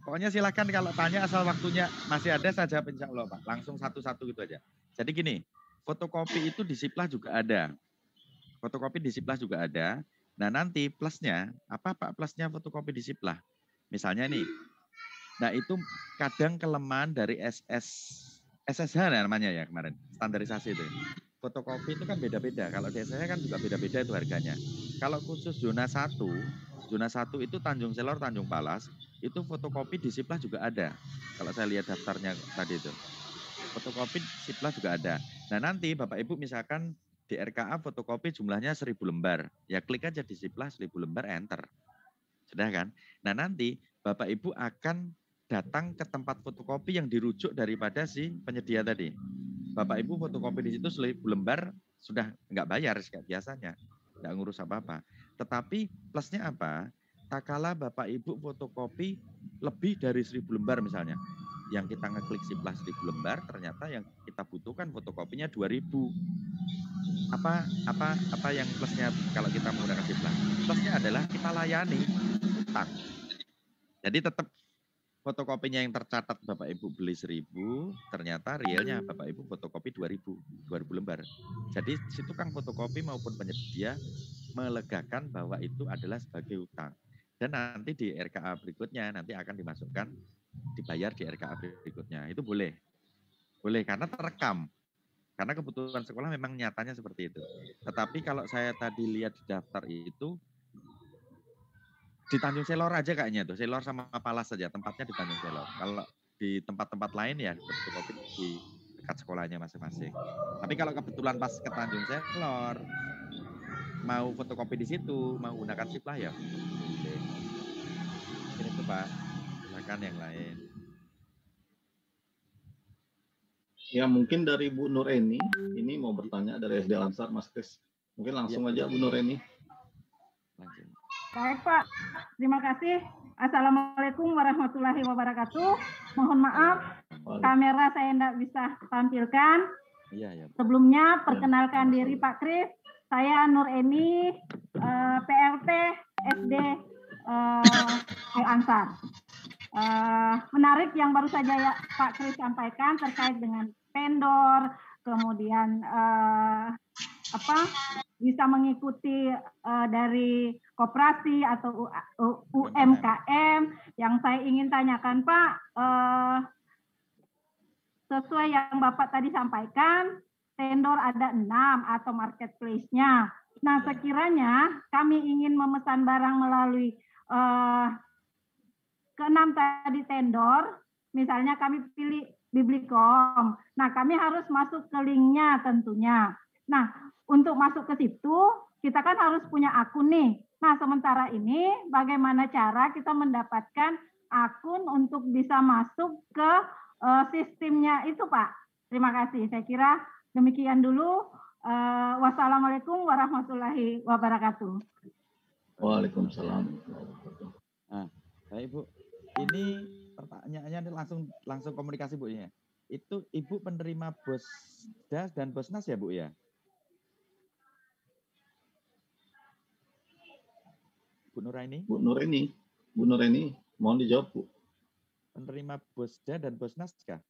Pokoknya silakan kalau tanya asal waktunya masih ada saya jawab insya Allah Pak. Langsung satu-satu gitu aja. Jadi gini, fotokopi itu di Siplah juga ada. Fotokopi di Siplah juga ada. Nah nanti plusnya, apa Pak plusnya fotokopi di Siplah? Misalnya nih, nah itu kadang kelemahan dari SSH namanya ya kemarin, standarisasi itu. Fotokopi itu kan beda-beda. Kalau di SSH kan juga beda-beda itu harganya. Kalau khusus zona 1 itu Tanjung Selor, Tanjung Palas, itu fotokopi di Siplah juga ada. Kalau saya lihat daftarnya tadi itu. Fotokopi Siplah juga ada. Nah nanti Bapak Ibu misalkan di RKA fotokopi jumlahnya 1000 lembar. Ya klik aja di Siplah 1000 lembar, enter. Sudah kan? Nah nanti Bapak Ibu akan datang ke tempat fotokopi yang dirujuk daripada si penyedia tadi. Bapak Ibu fotokopi di situ 1000 lembar sudah nggak bayar kayak biasanya. Nggak ngurus apa-apa. Tetapi plusnya apa? Tak kala Bapak Ibu fotokopi lebih dari 1000 lembar misalnya. Yang kita ngeklik Siplah 1000 lembar, ternyata yang kita butuhkan fotokopinya 2000. Apa yang plusnya kalau kita menggunakan Siplah? Plusnya adalah kita layani utang. Jadi tetap fotokopinya yang tercatat Bapak Ibu beli 1000, ternyata realnya Bapak Ibu fotokopi 2000 lembar. Jadi si tukang fotokopi maupun penyedia melegakan bahwa itu adalah sebagai utang. Dan nanti di RKA berikutnya nanti akan dimasukkan, dibayar di RKA berikutnya. Itu boleh. Boleh karena terekam. Karena kebutuhan sekolah memang nyatanya seperti itu. Tetapi kalau saya tadi lihat di daftar itu, di Tanjung Selor aja kayaknya tuh, Selor sama Palas saja, tempatnya di Tanjung Selor. Kalau di tempat-tempat lain ya fotokopi di dekat sekolahnya masing-masing. Tapi kalau kebetulan pas ke Tanjung Selor, mau fotokopi di situ, mau gunakan Siplah ya. Oke. Mungkin itu Pak, silakan yang lain. Ya mungkin dari Bu Nureni, ini mau bertanya dari SD Lansar, Mas Kris. Mungkin langsung aja Bu Nureni. Baik Pak, terima kasih. Assalamualaikum warahmatullahi wabarakatuh. Mohon maaf, kamera saya tidak bisa tampilkan. Sebelumnya perkenalkan diri Pak Kris. Saya Nureni, PLT SD Al-Ansar. Menarik yang baru saja ya Pak Kris sampaikan terkait dengan vendor, kemudian bisa mengikuti dari koperasi atau UMKM. Yang saya ingin tanyakan Pak, sesuai yang Bapak tadi sampaikan, vendor ada 6 atau marketplace-nya. Nah, sekiranya kami ingin memesan barang melalui ke-6 tadi vendor, misalnya kami pilih Biblikom. Nah, kami harus masuk ke linknya tentunya. Nah, untuk masuk ke situ, kita kan harus punya akun nih. Nah, sementara ini bagaimana cara kita mendapatkan akun untuk bisa masuk ke sistemnya itu, Pak? Terima kasih. Saya kira demikian dulu. Wassalamualaikum warahmatullahi wabarakatuh. Waalaikumsalam. Nah, baik Bu. Ini pertanyaannya langsung komunikasi Bu ya. Itu Ibu penerima Bosdas dan Bosnas ya Bu ya? Bu Nuraini? Bu Nuraini, mohon dijawab, Bu. Penerima Bosda dan Bosnas kah?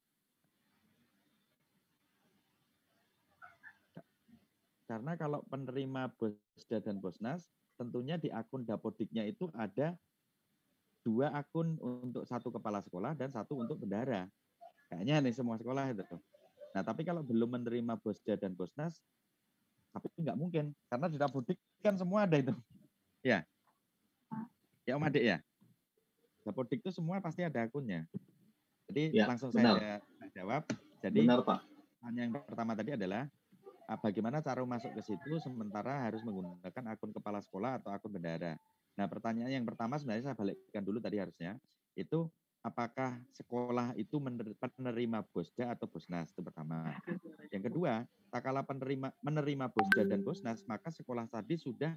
Karena kalau penerima Bosda dan Bosnas, tentunya di akun Dapodiknya itu ada 2 akun untuk 1 kepala sekolah dan 1 untuk bendahara. Kayaknya nih semua sekolah itu. Nah, tapi kalau belum menerima Bosda dan Bosnas, tapi nggak mungkin. Karena di Dapodik kan semua ada itu. Ya. Ya Om Adik ya. Dapodik itu semua pasti ada akunnya. Jadi Ya, langsung benar. saya jawab. Jadi Benar, Pak. yang pertama tadi adalah bagaimana cara masuk ke situ sementara harus menggunakan akun kepala sekolah atau akun bendahara. Nah, pertanyaan yang pertama sebenarnya saya balikkan dulu tadi harusnya. Itu apakah sekolah itu menerima Bosda atau Bosnas? Itu pertama. Yang kedua, tak kala menerima Bosda dan Bosnas, maka sekolah tadi sudah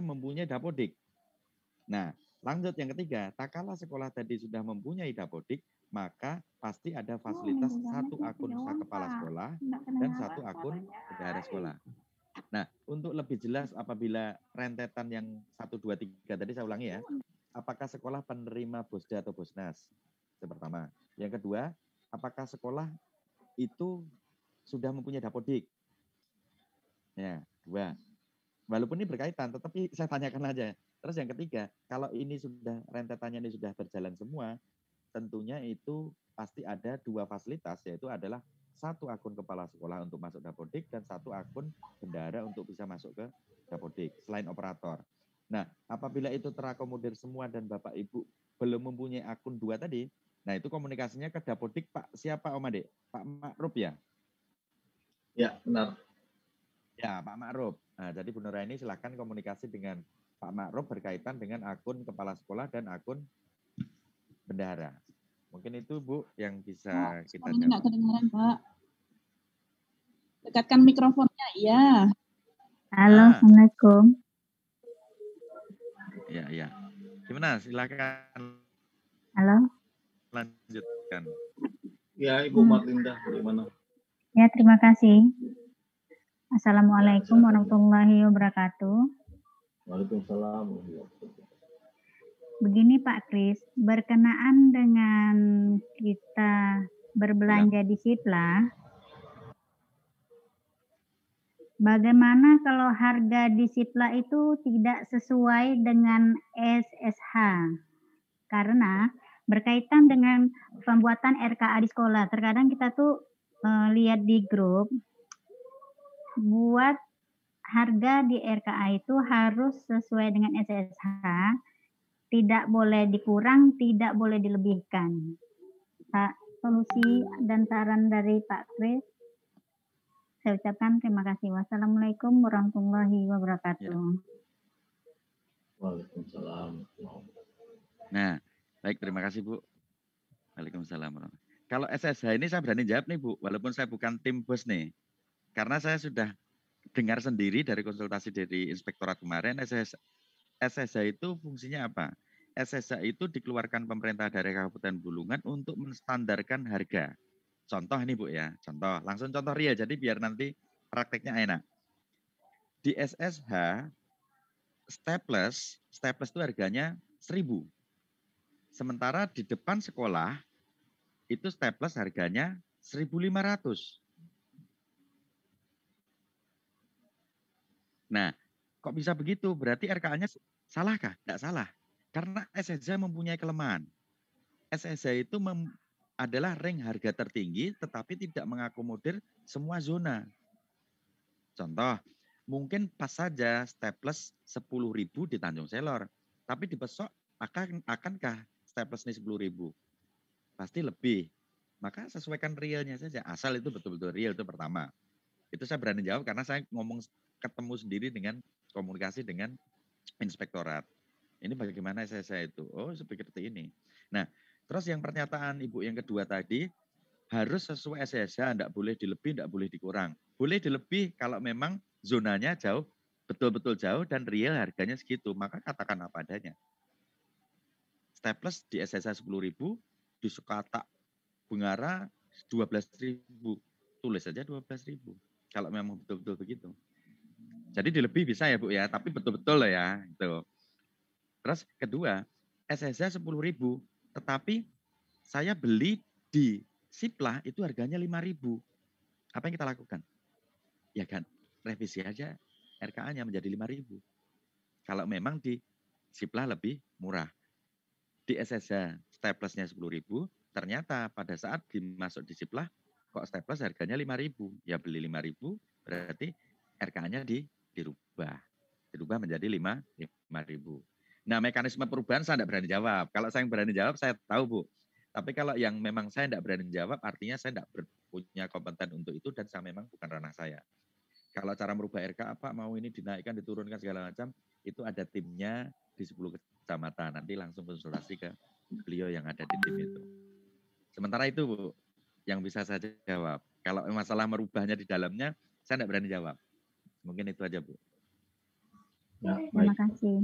mempunyai Dapodik. Nah, lanjut yang ketiga, tak kala sekolah tadi sudah mempunyai Dapodik, maka pasti ada fasilitas 1 akun kepala sekolah dan 1 akun bendahara sekolah. Nah, untuk lebih jelas apabila rentetan yang 1, 2, 3 tadi saya ulangi ya, apakah sekolah penerima Bosda atau Bosnas? Itu pertama. Yang kedua, apakah sekolah itu sudah mempunyai Dapodik? Ya, 2. Walaupun ini berkaitan, tetapi saya tanyakan aja. Terus yang ketiga, kalau ini sudah rentetannya ini sudah berjalan semua, tentunya itu pasti ada 2 fasilitas, yaitu adalah 1 akun kepala sekolah untuk masuk Dapodik dan 1 akun bendahara untuk bisa masuk ke Dapodik selain operator. Nah, apabila itu terakomodir semua dan Bapak Ibu belum mempunyai akun 2 tadi, nah itu komunikasinya ke Dapodik Pak siapa Om Adik? Pak Ma'ruf ya? Ya, benar. Ya, Pak Ma'ruf. Nah, jadi Bu Nuraini silakan komunikasi dengan Pak Ma'ruf berkaitan dengan akun kepala sekolah dan akun bendahara. Mungkin itu Bu yang bisa kita jawab. Nggak kedengaran Pak. Dekatkan mikrofonnya, iya. Halo, Assalamualaikum. Ya. Gimana? Silakan. Halo. Lanjutkan. Ya, Ibu Marlinda, gimana? Ya, terima kasih. Assalamualaikum warahmatullahi wabarakatuh. Waalaikumsalam. Begini Pak Kris, berkenaan dengan kita berbelanja di Sipla, bagaimana kalau harga di Sipla itu tidak sesuai dengan SSH? Karena berkaitan dengan pembuatan RKA di sekolah, terkadang kita tuh lihat di grup, buat harga di RKA itu harus sesuai dengan SSH, tidak boleh dikurang, tidak boleh dilebihkan. Pak, solusi dan saran dari Pak Kris, saya ucapkan terima kasih. Wassalamualaikum warahmatullahi wabarakatuh. Waalaikumsalam. Nah, baik, terima kasih Bu. Waalaikumsalam. Kalau SSH ini saya berani jawab nih Bu, walaupun saya bukan tim bos nih. Karena saya sudah dengar sendiri dari konsultasi dari inspektorat kemarin, SSH itu fungsinya apa? SSH itu dikeluarkan pemerintah daerah Kabupaten Bulungan untuk menstandarkan harga. Contoh ini Bu ya, langsung contoh real, jadi biar nanti prakteknya enak. Di SSH, staples itu harganya 1.000. Sementara di depan sekolah, itu staples harganya 1.500. Nah, kok bisa begitu? Berarti RKA-nya salahkah? Tidak salah. Karena SSH mempunyai kelemahan. SSH itu adalah ring harga tertinggi tetapi tidak mengakomodir semua zona. Contoh, mungkin pas saja staples 10.000 di Tanjung Selor, tapi di Besok akankah staples ini 10.000? Pasti lebih. Maka sesuaikan realnya saja, asal itu betul-betul real, itu pertama. Itu saya berani jawab karena saya ketemu sendiri dengan komunikasi dengan inspektorat. Ini bagaimana saya itu? Oh, seperti ini. Nah, terus yang pernyataan Ibu yang kedua tadi, harus sesuai SSH, tidak boleh dilebih, tidak boleh dikurang. Boleh dilebih kalau memang zonanya jauh, betul-betul jauh dan real harganya segitu, maka katakan apa adanya. Staples di SSH 10.000, di Sukata Bungara 12.000. Tulis saja 12.000. Kalau memang betul-betul begitu. Jadi dilebih bisa ya Bu ya, tapi betul-betul lah ya. Gitu. Terus kedua, SSH 10.000, tetapi saya beli di Siplah itu harganya 5.000. Apa yang kita lakukan? Ya kan, revisi aja RKA-nya menjadi 5.000. Kalau memang di Siplah lebih murah. Di SSH staples-nya 10.000, ternyata pada saat dimasuk di Siplah kok staples harganya 5.000. Ya beli 5.000 berarti RKA-nya dirubah menjadi 5.000. Nah, mekanisme perubahan saya tidak berani jawab. Kalau saya yang berani jawab, saya tahu, Bu. Tapi kalau yang memang saya tidak berani jawab, artinya saya tidak punya kompeten untuk itu dan saya memang bukan ranah saya. Kalau cara merubah RKA, Pak, mau ini dinaikkan, diturunkan, segala macam, itu ada timnya di 10 kecamatan. Nanti langsung konsultasi ke beliau yang ada di tim itu. Sementara itu, Bu, yang bisa saya jawab. Kalau masalah merubahnya di dalamnya, saya tidak berani jawab. Mungkin itu aja, Bu. Ya, Terima baik. kasih.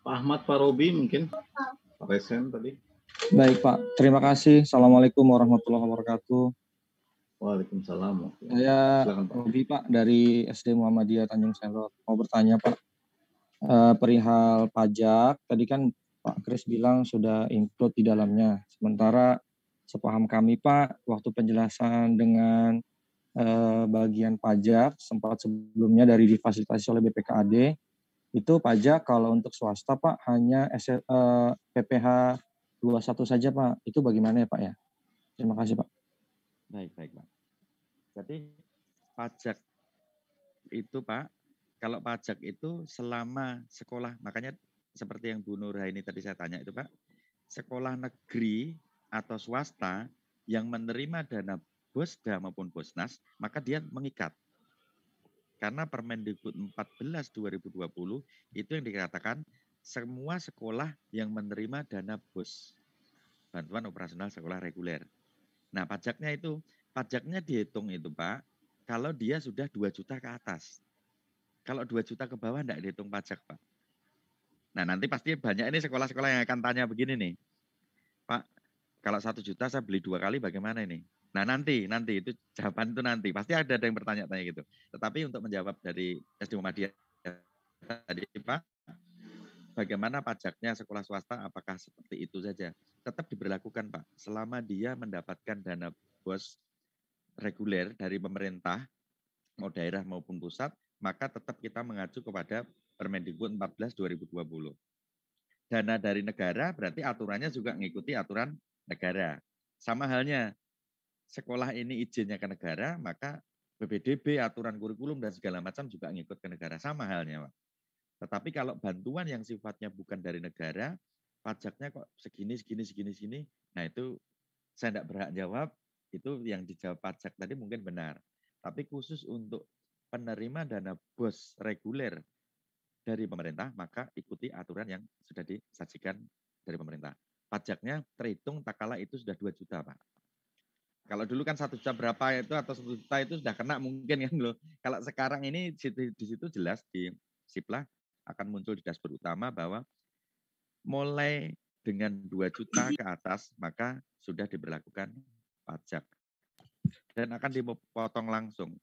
Pak Ahmad, Pak Robi mungkin, Pak Resen tadi. Baik Pak, terima kasih. Assalamualaikum warahmatullahi wabarakatuh. Waalaikumsalam. Saya Silakan, Pak. Robi Pak dari SD Muhammadiyah Tanjung Selor. Mau bertanya Pak, perihal pajak. Tadi kan Pak Kris bilang sudah include di dalamnya. Sementara sepaham kami Pak, waktu penjelasan dengan bagian pajak sempat sebelumnya dari difasilitasi oleh BPKAD, itu pajak kalau untuk swasta Pak hanya PPh 21 saja Pak. Itu bagaimana ya Pak ya? Terima kasih Pak. Baik, Pak. Jadi pajak itu Pak, kalau pajak itu selama sekolah, makanya seperti yang Bu Nurhaini tadi saya tanya itu Pak, sekolah negeri atau swasta yang menerima dana Bosda maupun Bosnas, maka dia mengikat. Karena Permendikbud 14 2020 itu yang dikatakan semua sekolah yang menerima dana BOS, bantuan operasional sekolah reguler. Nah, pajaknya dihitung itu Pak, kalau dia sudah 2 juta ke atas. Kalau 2 juta ke bawah enggak dihitung pajak Pak. Nah, nanti pasti banyak ini sekolah-sekolah yang akan tanya begini nih, Pak, kalau 1 juta saya beli 2 kali bagaimana ini? Nah, nanti itu jawaban itu nanti. Pasti ada yang bertanya-tanya gitu. Tetapi untuk menjawab dari SD Muhammadiyah tadi Pak, bagaimana pajaknya sekolah swasta, apakah seperti itu saja? Tetap diberlakukan Pak, selama dia mendapatkan dana BOS reguler dari pemerintah, mau daerah maupun pusat, maka tetap kita mengacu kepada Permendikbud 14 2020. Dana dari negara berarti aturannya juga mengikuti aturan negara. Sama halnya, sekolah ini izinnya ke negara, maka PPDB, aturan kurikulum, dan segala macam juga ngikut ke negara. Sama halnya, Pak. Tetapi kalau bantuan yang sifatnya bukan dari negara, pajaknya kok segini, nah itu saya tidak berhak jawab, itu yang dijawab pajak tadi mungkin benar. Tapi khusus untuk penerima dana BOS reguler dari pemerintah, maka ikuti aturan yang sudah disajikan dari pemerintah. Pajaknya terhitung tak kala itu sudah 2 juta, Pak. Kalau dulu kan 1 juta berapa itu atau 1 juta itu sudah kena mungkin kan loh. Kalau sekarang ini di situ jelas di Siplah akan muncul di dashboard utama bahwa mulai dengan 2 juta ke atas maka sudah diberlakukan pajak. Dan akan dipotong langsung.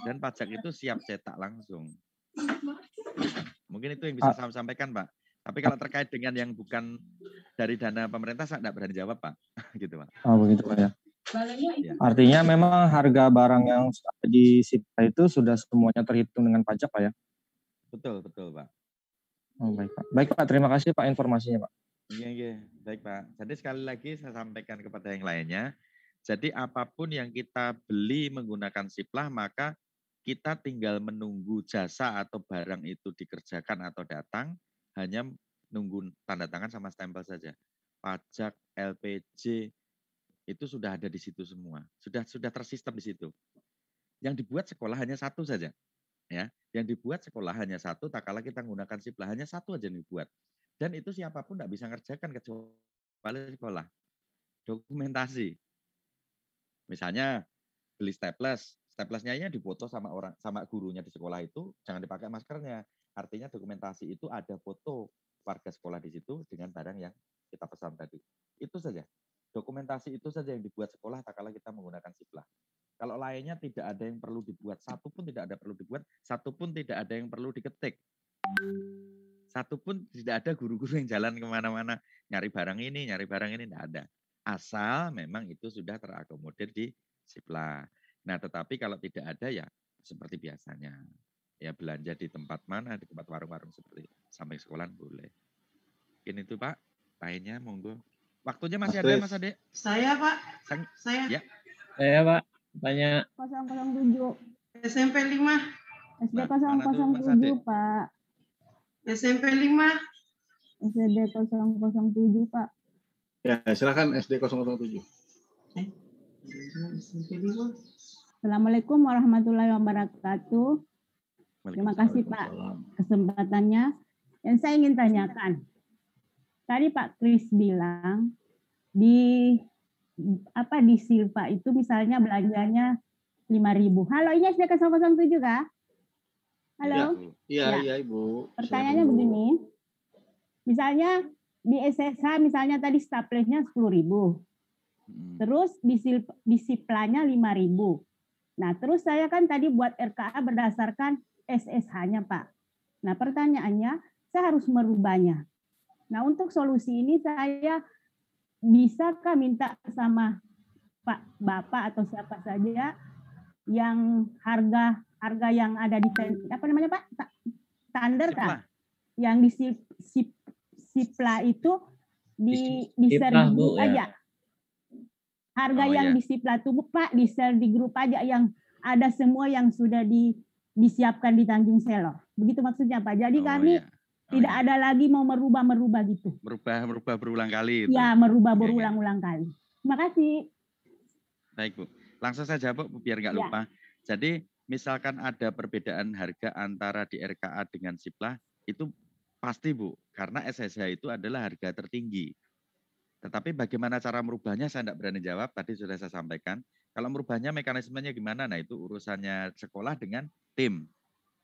Dan pajak itu siap cetak langsung. Mungkin itu yang bisa saya sampaikan, Pak. Tapi kalau terkait dengan yang bukan dari dana pemerintah, saya tidak berani jawab, Pak. Gitu, Pak. Oh, begitu Pak ya. Artinya memang harga barang yang di Siplah itu sudah semuanya terhitung dengan pajak, Pak ya? Betul, Pak. Oh, baik, Pak. Baik, Pak. Terima kasih, Pak, informasinya, Pak. Iya. Baik, Pak. Jadi sekali lagi saya sampaikan kepada yang lainnya. Jadi apapun yang kita beli menggunakan Siplah, maka kita tinggal menunggu jasa atau barang itu dikerjakan atau datang, hanya nunggu tanda tangan sama stempel saja. Pajak, LPJ, itu sudah ada di situ semua. Sudah tersistem di situ. Yang dibuat sekolah hanya satu saja. Ya, yang dibuat sekolah hanya satu, tak kala kita menggunakan Siplah, hanya satu aja yang dibuat. Dan itu siapapun tidak bisa ngerjakan kecuali sekolah. Dokumentasi. Misalnya beli staplesnya ini dipoto sama gurunya di sekolah itu, jangan dipakai maskernya. Artinya dokumentasi itu ada foto warga sekolah di situ dengan barang yang kita pesan tadi. Itu saja. Dokumentasi itu saja yang dibuat sekolah tak kala kita menggunakan Siplah. Kalau lainnya tidak ada yang perlu dibuat, satu pun tidak ada perlu dibuat, satu pun tidak ada yang perlu diketik. satu pun tidak ada guru-guru yang jalan kemana-mana nyari barang ini, tidak ada. Asal memang itu sudah terakomodir di Sipla. Nah, tetapi kalau tidak ada ya seperti biasanya. Ya belanja di tempat mana, di tempat warung-warung seperti samping sekolah boleh. Mungkin itu Pak, lainnya monggo. Waktunya masih ada Mas Ade? Saya Pak, saya. Ya. Saya Pak, tanya. 007. SMP 5. SD 007 Pak. SMP 5. SD 007 Pak. Ya, silakan SD 007. Assalamualaikum warahmatullahi wabarakatuh. Terima kasih Pak kesempatannya. Yang saya ingin tanyakan, tadi Pak Kris bilang di Silva itu misalnya belanjanya 5.000. Halo, ini SD 007 kah? Halo? Iya, Ibu. Pertanyaannya begini. Misalnya di SSH misalnya tadi staplesnya 10.000. Terus di Siplanya 5.000. Nah, terus saya kan tadi buat RKA berdasarkan SSH-nya, Pak. Nah, pertanyaannya, saya harus merubahnya. Nah, untuk solusi ini saya bisakah minta sama Pak Bapak atau siapa saja yang harga yang ada di apa namanya Pak? Standar kah? Yang di Sipla itu di share di grup aja. Harga yang di Sipla itu Pak di share di grup aja yang ada semua yang sudah disiapkan di Tanjung Selor. Begitu maksudnya Pak. Jadi kami tidak ada lagi mau merubah gitu. Merubah berulang kali. Itu. Ya, merubah berulang-ulang kali. Terima kasih. Baik Bu. Langsung saja Bu, biar nggak lupa. Jadi misalkan ada perbedaan harga antara di RKA dengan Sipla, itu pasti Bu. Karena SSH itu adalah harga tertinggi. Tetapi bagaimana cara merubahnya saya tidak berani jawab, tadi sudah saya sampaikan. Kalau merubahnya mekanismenya gimana? Nah itu urusannya sekolah dengan tim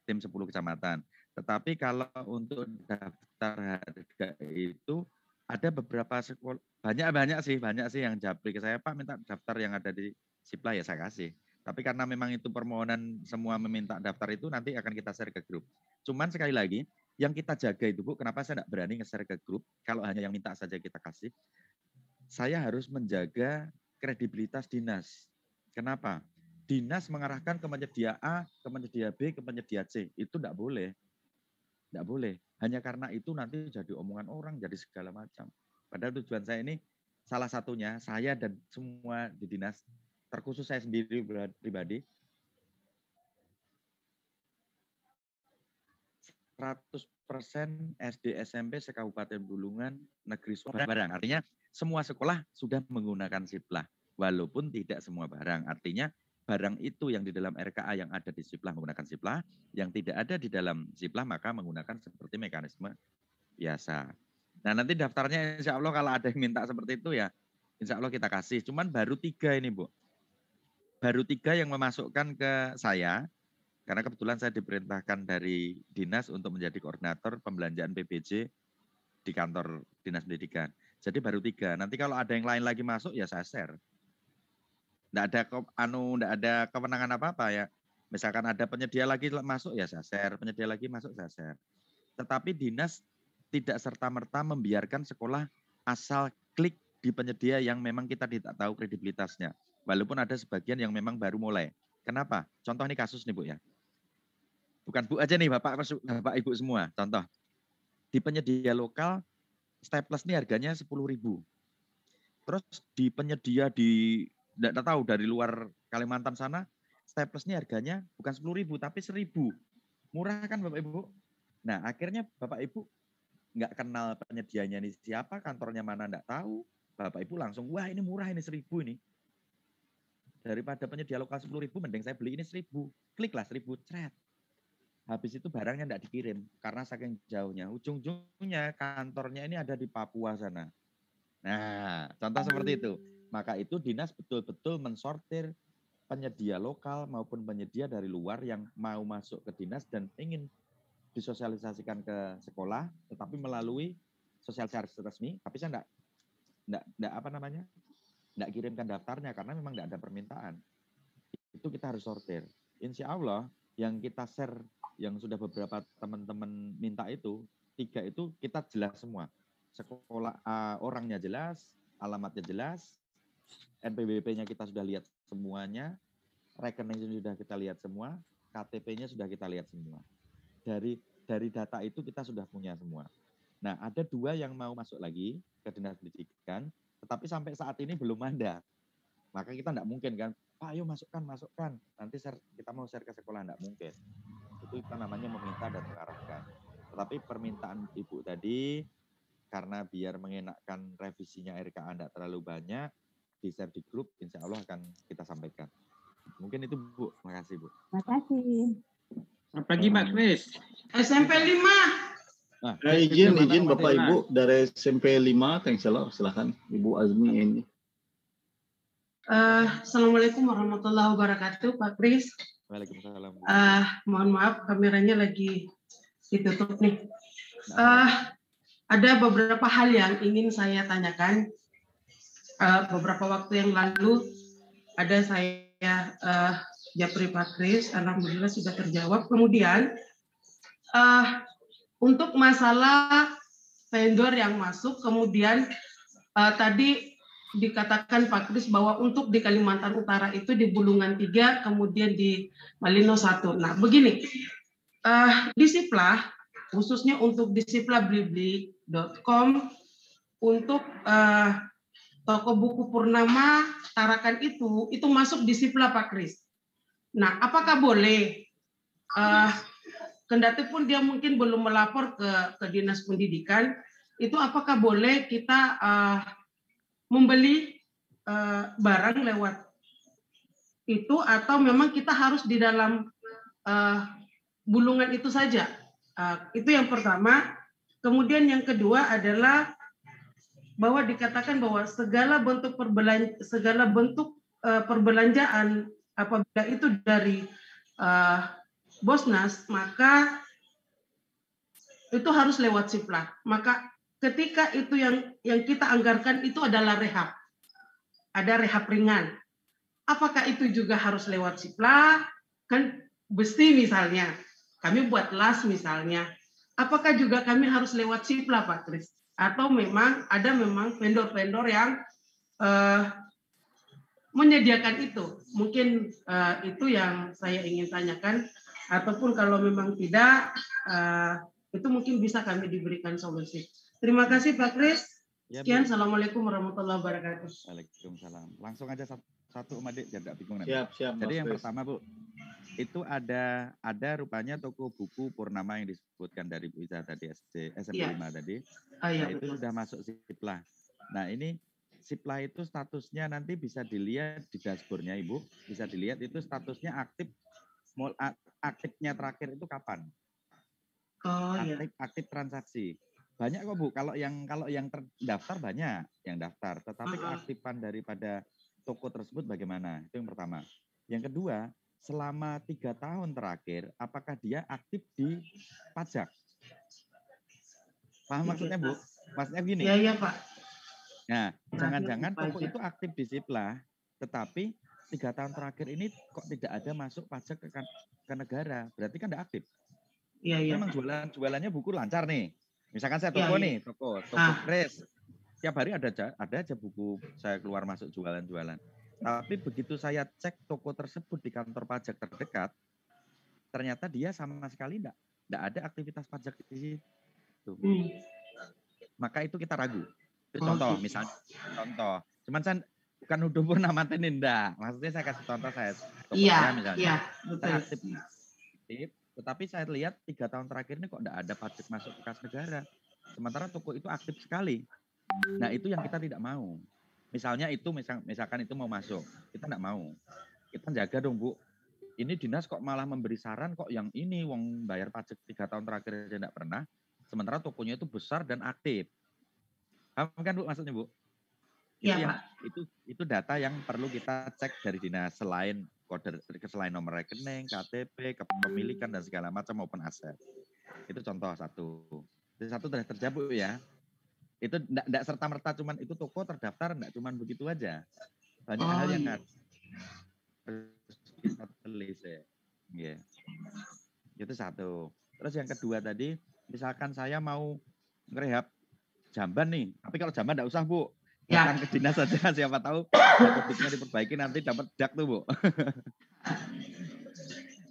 10 kecamatan. Tetapi kalau untuk daftar harga itu ada beberapa sekolah, banyak sih yang japri ke saya, Pak minta daftar yang ada di Sipla ya saya kasih. Tapi karena memang itu permohonan semua meminta daftar itu nanti akan kita share ke grup. Cuman sekali lagi, yang kita jaga itu Bu, kenapa saya tidak berani nge-share ke grup, kalau hanya yang minta saja kita kasih, saya harus menjaga kredibilitas dinas. Kenapa? Dinas mengarahkan ke penyedia A, ke penyedia B, ke penyedia C. Itu tidak boleh. Tidak boleh. Hanya karena itu nanti jadi omongan orang, jadi segala macam. Padahal tujuan saya ini, salah satunya, saya dan semua di dinas, terkhusus saya sendiri pribadi, 100% SD SMP sekabupaten Bulungan negeri sekolah barang. Artinya semua sekolah sudah menggunakan Sipla. Walaupun tidak semua barang. Artinya barang itu yang di dalam RKA yang ada di Sipla menggunakan Sipla, yang tidak ada di dalam Sipla maka menggunakan seperti mekanisme biasa. Nah nanti daftarnya insya Allah kalau ada yang minta seperti itu ya insya Allah kita kasih. Cuman baru 3 ini Bu. Baru 3 yang memasukkan ke saya. Karena kebetulan saya diperintahkan dari dinas untuk menjadi koordinator pembelanjaan PBJ di kantor dinas pendidikan. Jadi baru 3. Nanti kalau ada yang lain lagi masuk ya saya share. Tidak ada kewenangan apa-apa ya. Misalkan ada penyedia lagi masuk ya saya share, penyedia lagi masuk saya share. Tetapi dinas tidak serta-merta membiarkan sekolah asal klik di penyedia yang memang kita tidak tahu kredibilitasnya. Walaupun ada sebagian yang memang baru mulai. Kenapa? Contoh ini kasus nih Bu ya. Bukan Bu aja nih Bapak Ibu semua. Contoh, di penyedia lokal, staples ini harganya 10.000. Terus di penyedia tidak tahu dari luar Kalimantan sana, staples ini harganya bukan 10.000 tapi 1.000. Murah kan Bapak Ibu? Nah akhirnya Bapak Ibu nggak kenal penyedianya ini siapa, kantornya mana nggak tahu. Bapak Ibu langsung, wah ini murah ini 1.000 ini. Daripada penyedia lokal 10.000, mending saya beli ini 1.000. Kliklah 1.000, cret. Habis itu barangnya tidak dikirim karena saking jauhnya. Ujung-ujungnya kantornya ini ada di Papua sana. Nah, contoh seperti itu. Maka itu dinas betul-betul mensortir penyedia lokal maupun penyedia dari luar yang mau masuk ke dinas dan ingin disosialisasikan ke sekolah, tetapi melalui sosialisasi resmi. Tapi saya tidak kirimkan daftarnya karena memang tidak ada permintaan. Itu kita harus sortir. Insya Allah yang kita share yang sudah beberapa teman-teman minta itu 3 itu kita jelas semua. Sekolah orangnya jelas, alamatnya jelas, NPWP-nya kita sudah lihat semuanya, rekeningnya sudah kita lihat semua, KTP-nya sudah kita lihat semua. Dari data itu kita sudah punya semua. Nah, ada 2 yang mau masuk lagi ke Dinas Pendidikan, tetapi sampai saat ini belum ada. Maka kita tidak mungkin kan, Pak, ayo masukkan. Nanti kita mau share ke sekolah, tidak mungkin. Itu kita namanya meminta dan mengarahkan. Tetapi permintaan Ibu tadi, karena biar mengenakkan revisinya RKA tidak terlalu banyak, di-share di grup, insya Allah akan kita sampaikan. Mungkin itu Bu, makasih Bu. Makasih. Selamat pagi Pak Kris. SMP 5. Nah, izin Bapak Ibu dari SMP 5, thanks a lot. Silakan Ibu Azmi ini. Assalamualaikum warahmatullahi wabarakatuh, Pak Kris. Waalaikumsalam. Mohon maaf, kameranya lagi ditutup nih. Ada beberapa hal yang ingin saya tanyakan. Beberapa waktu yang lalu ada saya japri Pak Kris, alhamdulillah sudah terjawab. Kemudian untuk masalah vendor yang masuk, kemudian tadi dikatakan Pak Kris bahwa untuk di Kalimantan Utara itu di Bulungan 3, kemudian di Malino 1. Nah, begini, di Siplah, khususnya untuk di siplahblibli.com, untuk toko buku Purnama Tarakan itu masuk di Siplah Pak Kris. Nah, apakah boleh, kendati pun dia mungkin belum melapor ke Dinas Pendidikan, itu apakah boleh kita membeli barang lewat itu, atau memang kita harus di dalam bulungan itu saja? Itu yang pertama. Kemudian yang kedua adalah bahwa dikatakan bahwa segala bentuk perbelanjaan apabila itu dari Bosnas, maka itu harus lewat Siplah. Maka ketika itu yang kita anggarkan itu adalah rehab, ada rehab ringan. Apakah itu juga harus lewat Siplah? Kan besi misalnya, kami buat las misalnya. Apakah juga kami harus lewat Siplah, Pak Kris? Atau memang vendor-vendor yang menyediakan itu? Mungkin itu yang saya ingin tanyakan. Ataupun kalau memang tidak, itu mungkin bisa kami diberikan solusi. Terima kasih Pak Kris. Sekian, Assalamualaikum warahmatullahi wabarakatuh. Waalaikumsalam. Langsung aja satu Adik, biar nggak bingung nanti. Siap, Jadi Mas yang Kris. pertama Bu, itu ada rupanya toko buku Purnama yang disebutkan dari Bu Iza tadi, SMP 5 tadi. Nah, itu sudah masuk Siplah. Nah, ini Siplah itu statusnya nanti bisa dilihat di dashboardnya Ibu, bisa dilihat itu statusnya aktif. Aktifnya terakhir itu kapan? Aktif transaksi. Banyak kok Bu, kalau yang terdaftar banyak yang daftar, tetapi keaktifan daripada toko tersebut bagaimana? Itu yang pertama. Yang kedua, selama 3 tahun terakhir, apakah dia aktif di pajak? Paham maksudnya Bu? Maksudnya gini. Iya Pak. Nah, jangan-jangan toko itu aktif di Siplah, tetapi 3 tahun terakhir ini kok tidak ada masuk pajak ke negara, berarti kan tidak aktif. Iya. Memang jualannya buku lancar nih. Misalkan saya toko nih, toko Kris. Tiap hari ada aja buku saya keluar masuk jualan. Tapi begitu saya cek toko tersebut di kantor pajak terdekat, ternyata dia sama sekali tidak ada aktivitas pajak di situ. Maka itu kita ragu. Itu contoh, misalnya Cuman saya bukan nuduh Purnama ini enggak. Maksudnya saya kasih contoh saya. Saya misalnya. Iya, betul. Aktif, tetapi saya lihat 3 tahun terakhir ini kok enggak ada pajak masuk ke kas negara. Sementara toko itu aktif sekali. Nah, itu yang kita tidak mau. Misalnya itu misalkan itu mau masuk, kita enggak mau. Kita jaga dong, Bu. Ini dinas kok malah memberi saran kok yang ini wong bayar pajak 3 tahun terakhir aja enggak pernah. Sementara tokonya itu besar dan aktif. Paham kan Bu maksudnya Bu? Itu data yang perlu kita cek dari dinas selain nomor rekening, KTP, kepemilikan dan segala macam maupun aset. Itu contoh satu. Itu satu sudah terjawab ya. Itu tidak serta-merta cuman itu toko terdaftar, tidak cuman begitu aja. Banyak hal yang harus kita telisik. Yeah. Itu satu. Terus yang kedua tadi misalkan saya mau ngerehab jamban nih, tapi kalau jamban enggak usah, Bu. Ya. Datang ke dinas saja, siapa tahu dapotiknya diperbaiki nanti dapat dak tuh, Bu.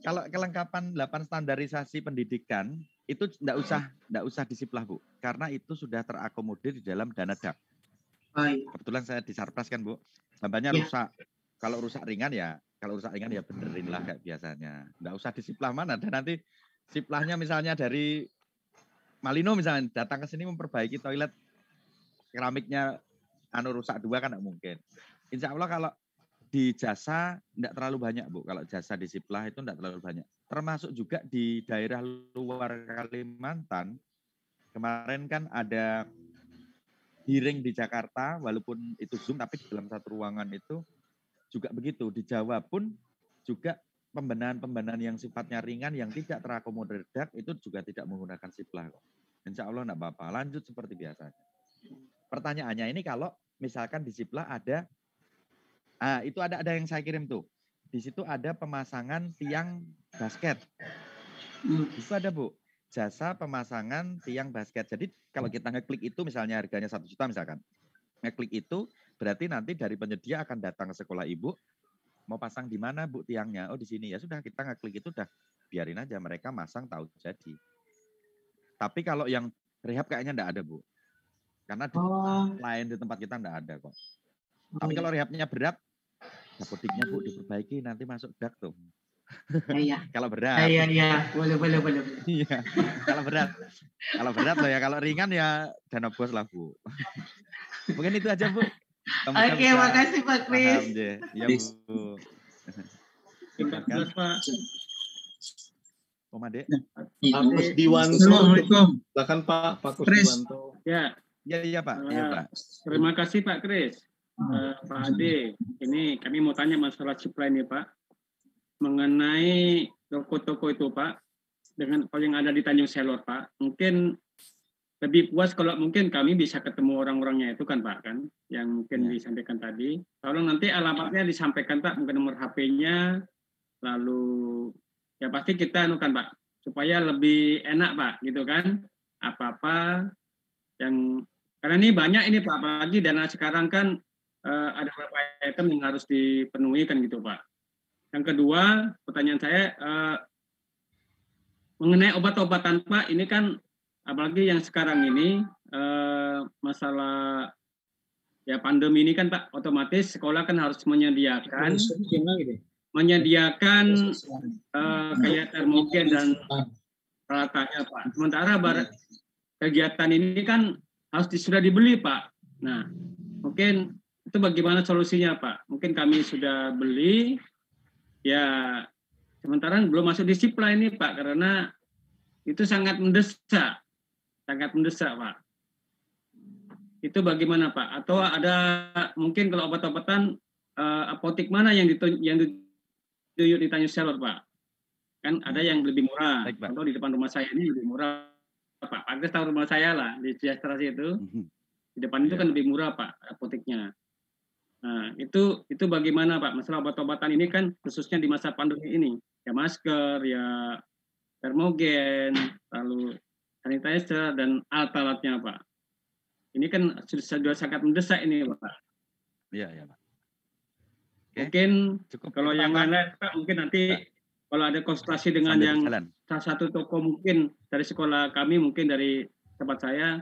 Kalau kelengkapan 8 standarisasi pendidikan itu enggak usah disiplah, Bu. Karena itu sudah terakomodir di dalam dana dak. Baik. Kebetulan saya di Sarpras kan, Bu. Jambannya Ya. rusak. Kalau rusak ringan ya benerin lah kayak biasanya. Enggak usah disiplah mana. Dan nanti siplahnya misalnya dari Malino misalnya datang ke sini memperbaiki toilet keramiknya rusak 2 kan enggak mungkin. Insya Allah kalau di jasa enggak terlalu banyak, Bu. Kalau jasa di siplah itu enggak terlalu banyak. Termasuk juga di daerah luar Kalimantan. Kemarin kan ada hearing di Jakarta, walaupun itu Zoom, tapi di dalam satu ruangan itu juga begitu. Di Jawa pun juga pembenahan-pembenahan yang sifatnya ringan, yang tidak terakomodir dak, itu juga tidak menggunakan siplah. Insya Allah enggak apa-apa, lanjut seperti biasanya. Pertanyaannya ini kalau misalkan di siplah ada, itu ada yang saya kirim tuh. Di situ ada pemasangan tiang basket. Itu ada, Bu. Jasa pemasangan tiang basket. Jadi kalau kita ngeklik itu misalnya harganya 1 juta misalkan. Ngeklik itu berarti nanti dari penyedia akan datang ke sekolah ibu. Mau pasang di mana, Bu, tiangnya? Oh, di sini. Ya sudah, kita ngeklik itu udah biarin aja mereka masang tahu jadi. Tapi kalau yang rehab kayaknya enggak ada, Bu. Karena lain di tempat kita enggak ada kok. Tapi kalau rehabnya berat, dapotiknya, Bu, diperbaiki nanti masuk dak tuh. Iya. Kalau berat. Iya. Boleh. Iya. Kalau berat loh ya. Kalau ringan ya dana bos lah, Bu. Mungkin itu aja, Bu. Oke, makasih Pak Kris. Ya, Bu. Terus, Pak. Om Ade. Pak Kusdiwanto. Assalamualaikum. Silakan Pak Kusdiwanto. Ya. Iya, Pak. Iya, Pak. Terima kasih Pak Kris. Pak Ade, ini kami mau tanya masalah supply ini, Pak. Mengenai toko-toko itu, Pak, dengan kalau yang ada di Tanjung Selor, Pak, mungkin lebih puas kalau mungkin kami bisa ketemu orang-orangnya itu kan, Pak, kan, yang mungkin disampaikan tadi. Tolong nanti alamatnya disampaikan, Pak, mungkin nomor HP-nya, lalu ya pasti kita kan, Pak, supaya lebih enak, Pak, gitu kan, apa-apa yang karena ini banyak ini, Pak, apalagi dana sekarang kan ada beberapa item yang harus dipenuhi kan gitu, Pak. Yang kedua, pertanyaan saya mengenai obat-obatan, Pak, ini kan apalagi yang sekarang ini masalah ya pandemi ini kan, Pak, otomatis sekolah kan harus menyediakan kayak termogen dan peralatannya, Pak. Sementara kegiatan ini kan harus sudah dibeli, Pak. Nah, mungkin itu bagaimana solusinya, Pak? Mungkin kami sudah beli, ya sementara belum masuk di supply ini, Pak, karena itu sangat mendesak, Pak. Itu bagaimana, Pak? Atau ada mungkin kalau obat-obatan apotek mana yang ditunjuk di Tanjung Selor, Pak? Kan ada yang lebih murah. Atau di depan rumah saya ini lebih murah, Pak. Pak tahu rumah saya lah di Sejahtera itu. Di depan itu kan lebih murah, Pak, apoteknya. Nah, itu bagaimana, Pak? Masalah obat-obatan ini kan khususnya di masa pandemi ini. Ya masker, ya termogen, lalu sanitizer dan alat-alatnya, Pak. Ini kan sudah sangat mendesak ini, Pak. Iya, Pak. Mungkin kalau yang lain-lain, Pak, mungkin nanti kalau ada konsultasi dengan yang salah satu toko mungkin dari sekolah kami, mungkin dari tempat saya,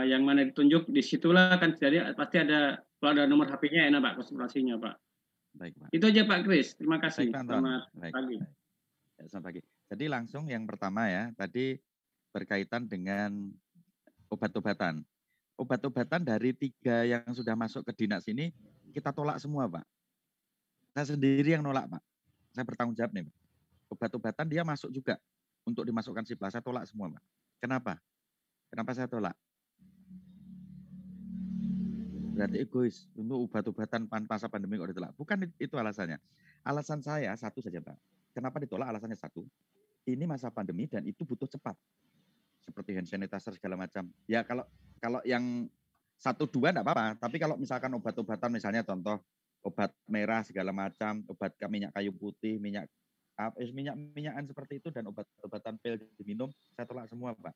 yang mana ditunjuk, disitulah kan jadi pasti ada, kalau ada nomor HP-nya enak, Pak, konsultasinya, Pak. Baik, Pak. Itu aja, Pak Kris. Terima kasih. Baik, Selamat pagi. Ya, selamat pagi. Jadi langsung yang pertama ya, tadi berkaitan dengan obat-obatan. Obat-obatan dari 3 yang sudah masuk ke dinas ini, kita tolak semua, Pak. Saya sendiri yang nolak, Pak. Saya bertanggung jawab nih, Pak. Obat-obatan dia masuk juga untuk dimasukkan siplah. Saya tolak semua, Pak. Kenapa? Kenapa saya tolak? Berarti egois untuk obat-obatan masa pandemi kok ditolak. Bukan itu alasannya. Alasan saya satu saja, Pak. Kenapa ditolak? Alasannya satu. Ini masa pandemi dan itu butuh cepat. Seperti hand sanitizer segala macam. Ya kalau yang 1-2 enggak apa-apa. Tapi kalau misalkan obat-obatan misalnya contoh obat merah segala macam, obat minyak kayu putih, minyakan seperti itu dan obat-obatan pil diminum, saya tolak semua, Pak.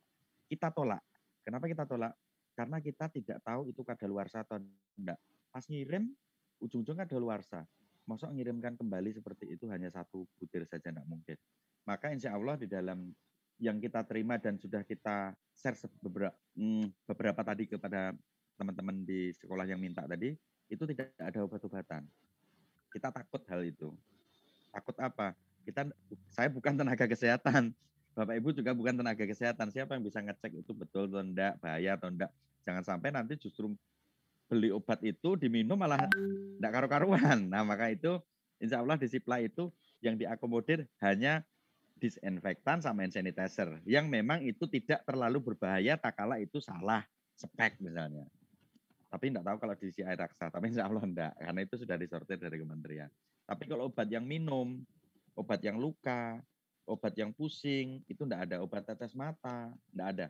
kita tolak. Kenapa kita tolak? Karena kita tidak tahu itu kadaluarsa atau enggak. Pas ngirim, ujung-ujung kadaluarsa. Masa ngirimkan kembali seperti itu hanya 1 butir saja, enggak mungkin. Maka insya Allah di dalam yang kita terima dan sudah kita share beberapa tadi kepada teman-teman di sekolah yang minta tadi, itu tidak ada obat-obatan. Kita takut hal itu. Takut apa? Saya bukan tenaga kesehatan. Bapak Ibu juga bukan tenaga kesehatan. Siapa yang bisa ngecek itu betul atau enggak, bahaya atau enggak. Jangan sampai nanti justru beli obat itu diminum malah enggak karu-karuan. Nah, maka itu insya Allah di Cipla itu yang diakomodir hanya disinfektan sama hand sanitizer. Yang memang itu tidak terlalu berbahaya tak kala itu salah spek misalnya. Tapi enggak tahu kalau diisi air raksa. Tapi insya Allah enggak. Karena itu sudah disortir dari kementerian. Tapi kalau obat yang minum, obat yang luka, obat yang pusing, itu enggak ada. Obat tetes mata, enggak ada.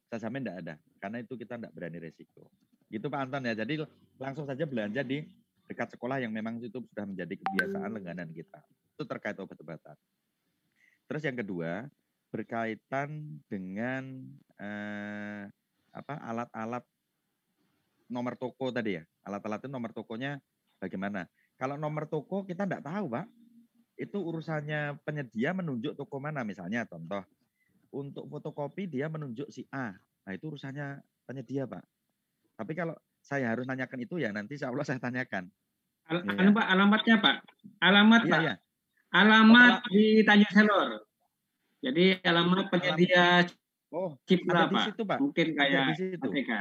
Saya jamin enggak ada. Karena itu kita enggak berani resiko. Gitu Pak Anton ya. Jadi langsung saja belanja di dekat sekolah yang memang itu sudah menjadi kebiasaan langganan kita. Itu terkait obat-obatan. Terus yang kedua, berkaitan dengan alat-alat nomor toko tadi ya. Alat-alat itu nomor tokonya bagaimana? Kalau nomor toko kita enggak tahu, Pak. Itu urusannya penyedia menunjuk toko mana misalnya contoh. Untuk fotokopi dia menunjuk si A. Nah, itu urusannya penyedia, Pak. Tapi kalau saya harus nanyakan itu ya nanti insya Allah saya tanyakan. Pak, alamatnya Pak. Alamat iya, Pak. Iya. Alamat di Tanjung Selor. Jadi alamat penyedia Cipla, ada di Pak. situ, Pak. Mungkin Ada kayak di situ. ATK.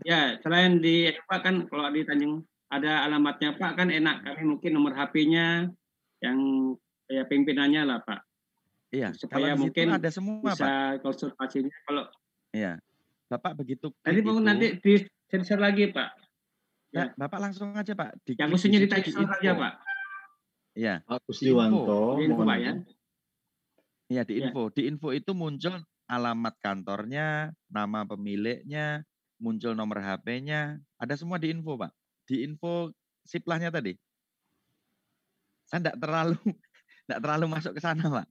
Ya, selain di Pak kan kalau di Tanjung ada alamatnya Pak kan enak. Kami mungkin nomor HP-nya yang ya pimpinannya lah Pak. Iya. Supaya Kalau di mungkin situ ada semua, bisa Pak. konsultasinya kalau. Iya. Bapak begitu Nanti klik itu. Nanti di-share lagi Pak. Ya. Bapak langsung aja Pak. Yang khususnya di Tanjung Selor aja Pak. Iya. Pak Kusdiwanto. Di info Pak ya. Iya di info. Di info itu muncul alamat kantornya, nama pemiliknya, muncul nomor HP-nya, ada semua di info Pak. Di info Ciplahnya tadi. Saya enggak terlalu masuk ke sana Pak.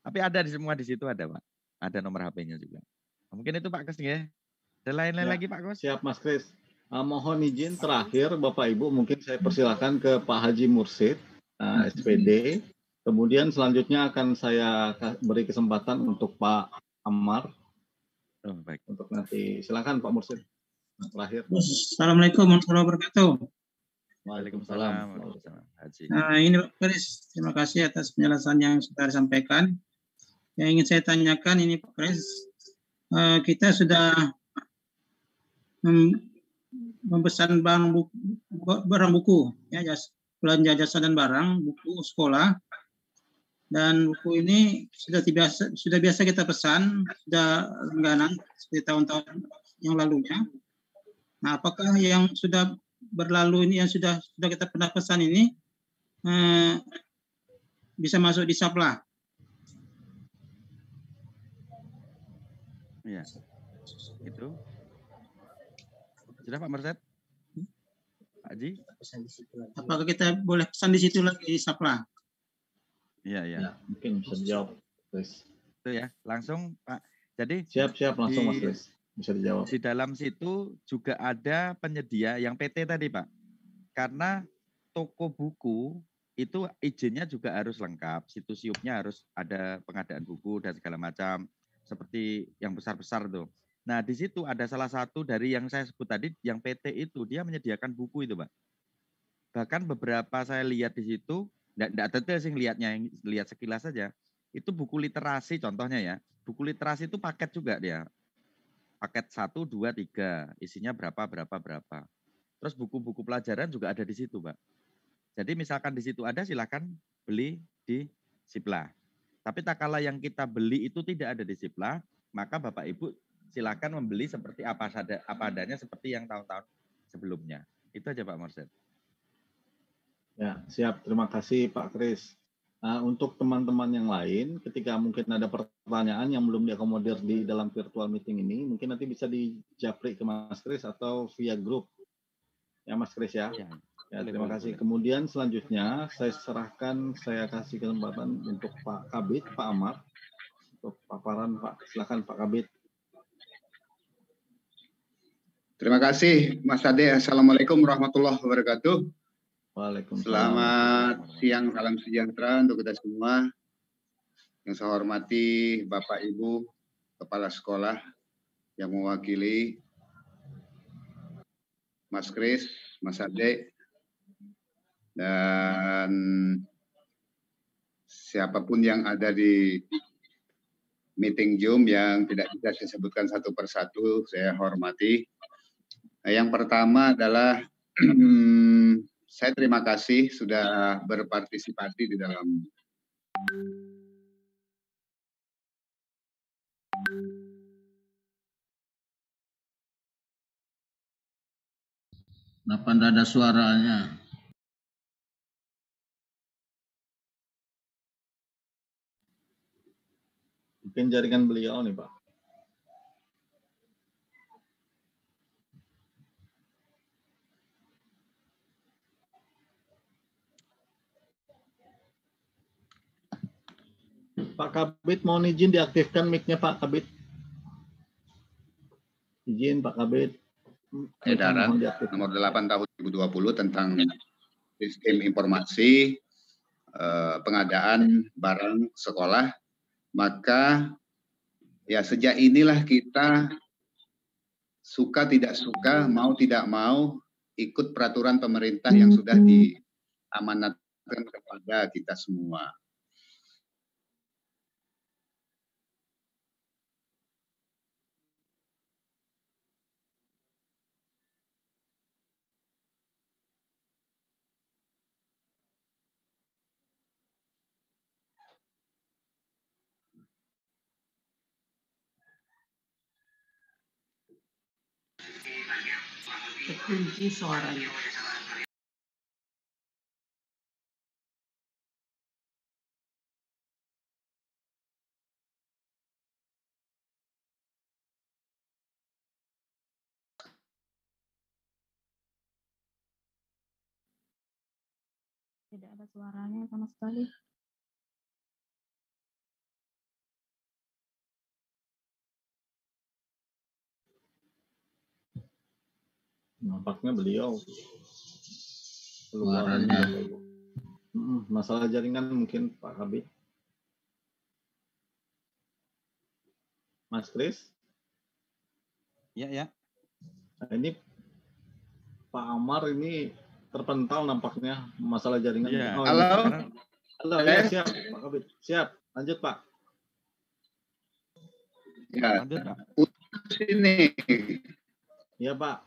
Tapi ada di semua di situ ada Pak. Ada nomor HP-nya juga. Mungkin itu Pak Kus ya. Ada lain-lain lagi Pak Kus? Siap Mas Kris. Mohon izin terakhir Bapak Ibu mungkin saya persilakan ke Pak Haji Mursid, SPD. Kemudian selanjutnya akan saya beri kesempatan untuk Pak Ammar. Baik. Untuk nanti silakan Pak Mursid. Terakhir. Assalamualaikum warahmatullahi wabarakatuh. Waalaikumsalam. Nah, ini Pak Kris, terima kasih atas penjelasan yang sudah disampaikan. Yang ingin saya tanyakan ini Pak Kris, kita sudah memesan barang buku, ya, belanja jasa dan barang, buku sekolah, dan buku ini sudah biasa kita pesan, sudah langganan seperti tahun-tahun yang lalunya. Nah, apakah yang sudah berlalu ini yang sudah kita pernah pesan ini bisa masuk di Cipla? Iya. Itu. Sudah Pak Merset? Pak Haji? Apakah kita boleh pesan di situ lagi di Cipla? Iya, iya. Ya, mungkin bisa dijawab, Chris. Itu ya, langsung Pak. Jadi siap langsung Mas Chris. Bisa dijawab. Di dalam situ juga ada penyedia yang PT tadi Pak. Karena toko buku itu izinnya juga harus lengkap, situs siupnya harus ada pengadaan buku dan segala macam seperti yang besar-besar tuh. Nah, di situ ada salah satu dari yang saya sebut tadi yang PT itu dia menyediakan buku itu, Pak. Bahkan beberapa saya lihat di situ enggak detail sih lihat sekilas saja. Itu buku literasi contohnya ya. Buku literasi itu paket juga dia. Paket 1, 2, 3, isinya berapa. Terus buku-buku pelajaran juga ada di situ, Pak. Jadi misalkan di situ ada, silakan beli di Cipla. Tapi tak kala yang kita beli itu tidak ada di Cipla, maka Bapak Ibu silakan membeli seperti apa adanya seperti yang tahun-tahun sebelumnya. Itu aja Pak Morset. Ya, siap. Terima kasih Pak Kris. Untuk teman-teman yang lain, ketika mungkin ada pertanyaan yang belum diakomodir di dalam virtual meeting ini, mungkin nanti bisa dijapri ke Mas Kris atau via grup. Ya Mas Kris ya. Ya, terima kasih. Kemudian selanjutnya saya kasih kesempatan untuk Pak Kabid, Pak Ammar. untuk paparan Pak. Silakan Pak Kabid. Terima kasih Mas Ade. Assalamualaikum warahmatullahi wabarakatuh. Waalaikumsalam. Selamat siang, salam sejahtera untuk kita semua. Yang saya hormati Bapak Ibu Kepala Sekolah yang mewakili Mas Kris, Mas Ade, dan siapapun yang ada di meeting Zoom yang tidak bisa saya sebutkan satu persatu, saya hormati. Yang pertama adalah saya terima kasih sudah berpartisipasi di dalam Kenapa tidak ada suaranya? Mungkin jaringan beliau nih Pak. Pak Kabid, mohon izin diaktifkan mic-nya Pak Kabid. Izin Pak Kabid. Edaran nomor 8 tahun 2020 tentang sistem informasi pengadaan barang sekolah, maka ya sejak inilah kita suka tidak suka, mau tidak mau ikut peraturan pemerintah yang sudah diamanatkan kepada kita semua. Kunci suaranya. Tidak ada suaranya sama sekali. Nampaknya beliau Suaranya. Masalah jaringan mungkin Pak Kabid. Mas Kris? Ya. Nah, ini Pak Amar ini terpental nampaknya masalah jaringan. Ya. Oh, halo. Halo, ya siap Pak Kabid. Siap, lanjut Pak. Ya, lanjut Pak. Sini. Ya Pak.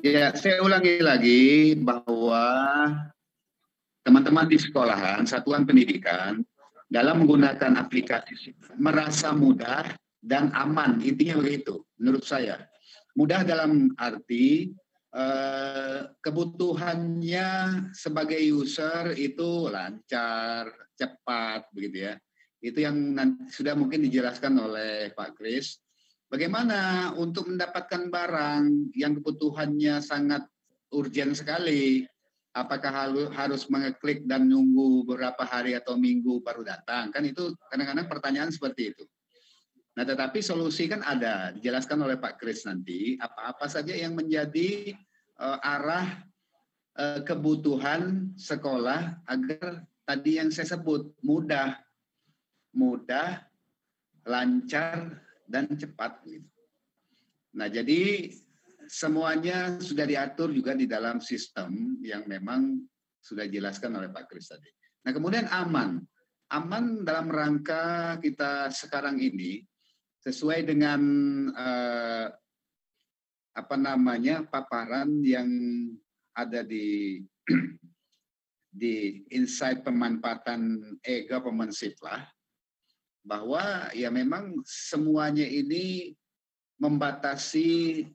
Ya, saya ulangi lagi bahwa teman-teman di sekolahan, satuan pendidikan, dalam menggunakan aplikasi merasa mudah dan aman. Intinya begitu, menurut saya. Mudah dalam arti kebutuhannya sebagai user itu lancar, cepat, begitu ya. Itu yang nanti sudah mungkin dijelaskan oleh Pak Kris. Bagaimana untuk mendapatkan barang yang kebutuhannya sangat urgent sekali? Apakah harus mengeklik dan nunggu beberapa hari atau minggu baru datang? Kan itu kadang-kadang pertanyaan seperti itu. Nah, tetapi solusi kan ada, dijelaskan oleh Pak Kris nanti, apa-apa saja yang menjadi arah kebutuhan sekolah agar tadi yang saya sebut mudah, lancar, dan cepat. Nah, jadi semuanya sudah diatur juga di dalam sistem yang memang sudah dijelaskan oleh Pak Kris tadi. Nah, kemudian aman. Aman dalam rangka kita sekarang ini sesuai dengan paparan yang ada di insight pemanfaatan e-government Siplah, bahwa ya memang semuanya ini membatasi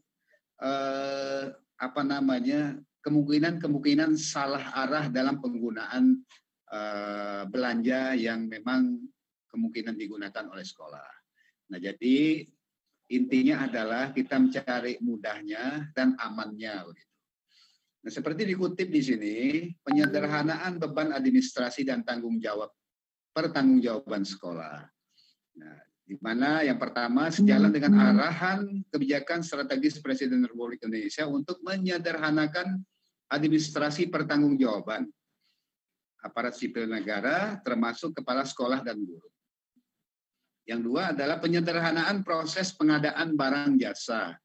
kemungkinan salah arah dalam penggunaan belanja yang memang kemungkinan digunakan oleh sekolah. Nah, jadi intinya adalah kita mencari mudahnya dan amannya. Nah, seperti dikutip di sini, penyederhanaan beban administrasi dan tanggung jawab pertanggungjawaban sekolah. Nah, di mana yang pertama sejalan dengan arahan kebijakan strategis Presiden Republik Indonesia untuk menyederhanakan administrasi pertanggungjawaban aparat sipil negara termasuk kepala sekolah dan guru. Yang dua adalah penyederhanaan proses pengadaan barang jasa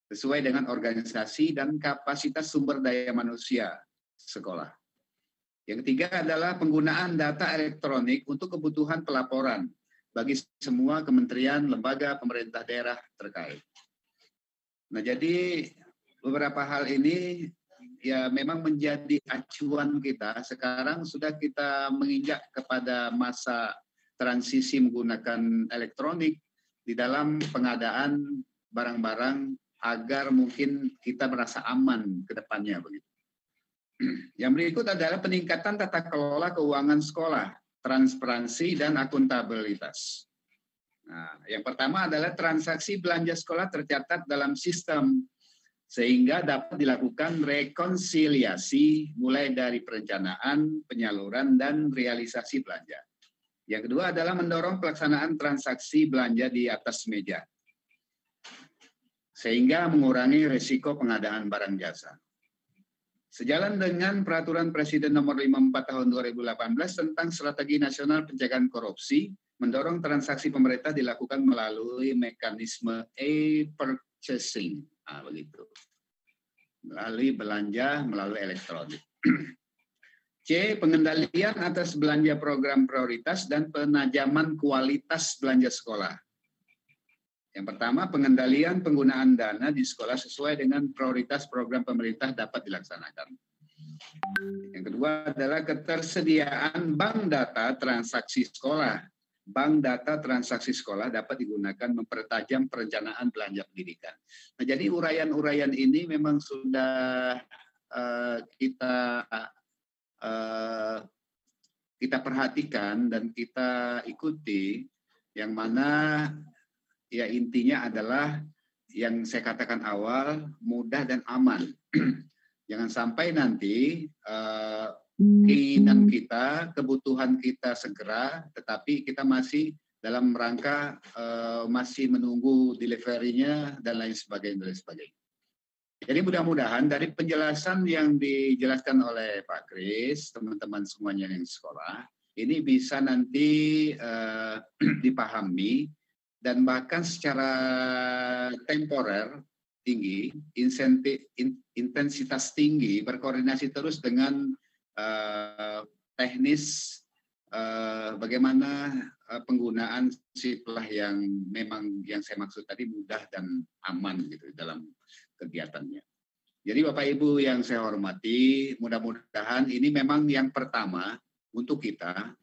sesuai dengan organisasi dan kapasitas sumber daya manusia sekolah. Yang ketiga adalah penggunaan data elektronik untuk kebutuhan pelaporan bagi semua kementerian, lembaga, pemerintah daerah terkait. Nah, jadi beberapa hal ini ya memang menjadi acuan kita. Sekarang sudah kita menginjak kepada masa transisi menggunakan elektronik di dalam pengadaan barang-barang agar mungkin kita merasa aman ke depannya begitu. Yang berikut adalah peningkatan tata kelola keuangan sekolah, transparansi dan akuntabilitas. Nah, yang pertama adalah transaksi belanja sekolah tercatat dalam sistem sehingga dapat dilakukan rekonsiliasi mulai dari perencanaan, penyaluran dan realisasi belanja. Yang kedua adalah mendorong pelaksanaan transaksi belanja di atas meja sehingga mengurangi risiko pengadaan barang jasa. Sejalan dengan Peraturan Presiden Nomor 54 Tahun 2018 tentang Strategi Nasional Pencegahan Korupsi, mendorong transaksi pemerintah dilakukan melalui mekanisme e-purchasing, begitu, melalui belanja melalui elektronik. C. Pengendalian atas belanja program prioritas dan penajaman kualitas belanja sekolah. Yang pertama, pengendalian penggunaan dana di sekolah sesuai dengan prioritas program pemerintah dapat dilaksanakan. Yang kedua adalah ketersediaan bank data transaksi sekolah. Bank data transaksi sekolah dapat digunakan mempertajam perencanaan belanja pendidikan. Nah, jadi uraian-uraian ini memang sudah kita perhatikan dan kita ikuti, yang mana ya intinya adalah yang saya katakan awal, mudah dan aman. Jangan sampai nanti keinginan kita, kebutuhan kita segera, tetapi kita masih dalam rangka masih menunggu delivery-nya dan lain sebagainya. Jadi mudah-mudahan dari penjelasan yang dijelaskan oleh Pak Kris, teman-teman semuanya yang di sekolah, ini bisa nanti dipahami dan bahkan secara temporer tinggi, intensitas tinggi, berkoordinasi terus dengan teknis bagaimana penggunaan siplah yang memang yang saya maksud tadi mudah dan aman gitu dalam kegiatannya. Jadi Bapak Ibu yang saya hormati, mudah-mudahan ini memang yang pertama untuk kita.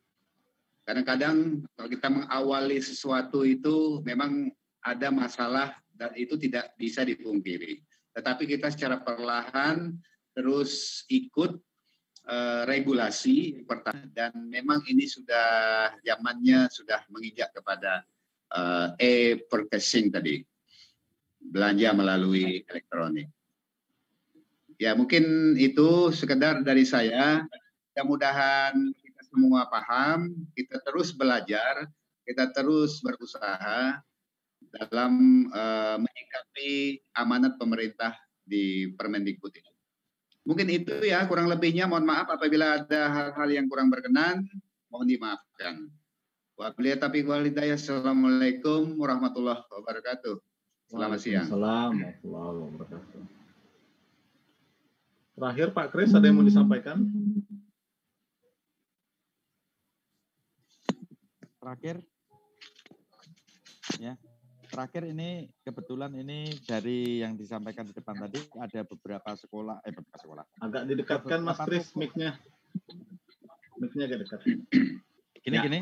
Kadang-kadang kalau kita mengawali sesuatu itu memang ada masalah dan itu tidak bisa dipungkiri. Tetapi kita secara perlahan terus ikut regulasi dan memang ini sudah zamannya sudah menginjak kepada e-purchasing tadi, belanja melalui elektronik. Ya mungkin itu sekedar dari saya. Mudah-mudahan kita semua paham, kita terus belajar, kita terus berusaha dalam menyikapi amanat pemerintah di Permendikbud ini. Mungkin itu ya, kurang lebihnya mohon maaf apabila ada hal-hal yang kurang berkenan, mohon dimaafkan. Wabillahi taufiq wal hidayah. Assalamualaikum warahmatullahi wabarakatuh. Selamat siang. Waalaikumsalam warahmatullahi wabarakatuh. Terakhir Pak Kris, ada yang mau disampaikan? Terakhir, ya. Terakhir ini kebetulan ini dari yang disampaikan di depan tadi ada beberapa sekolah, Agak didekatkan Mas Kris mic-nya. Mic-nya agak dekat. Gini,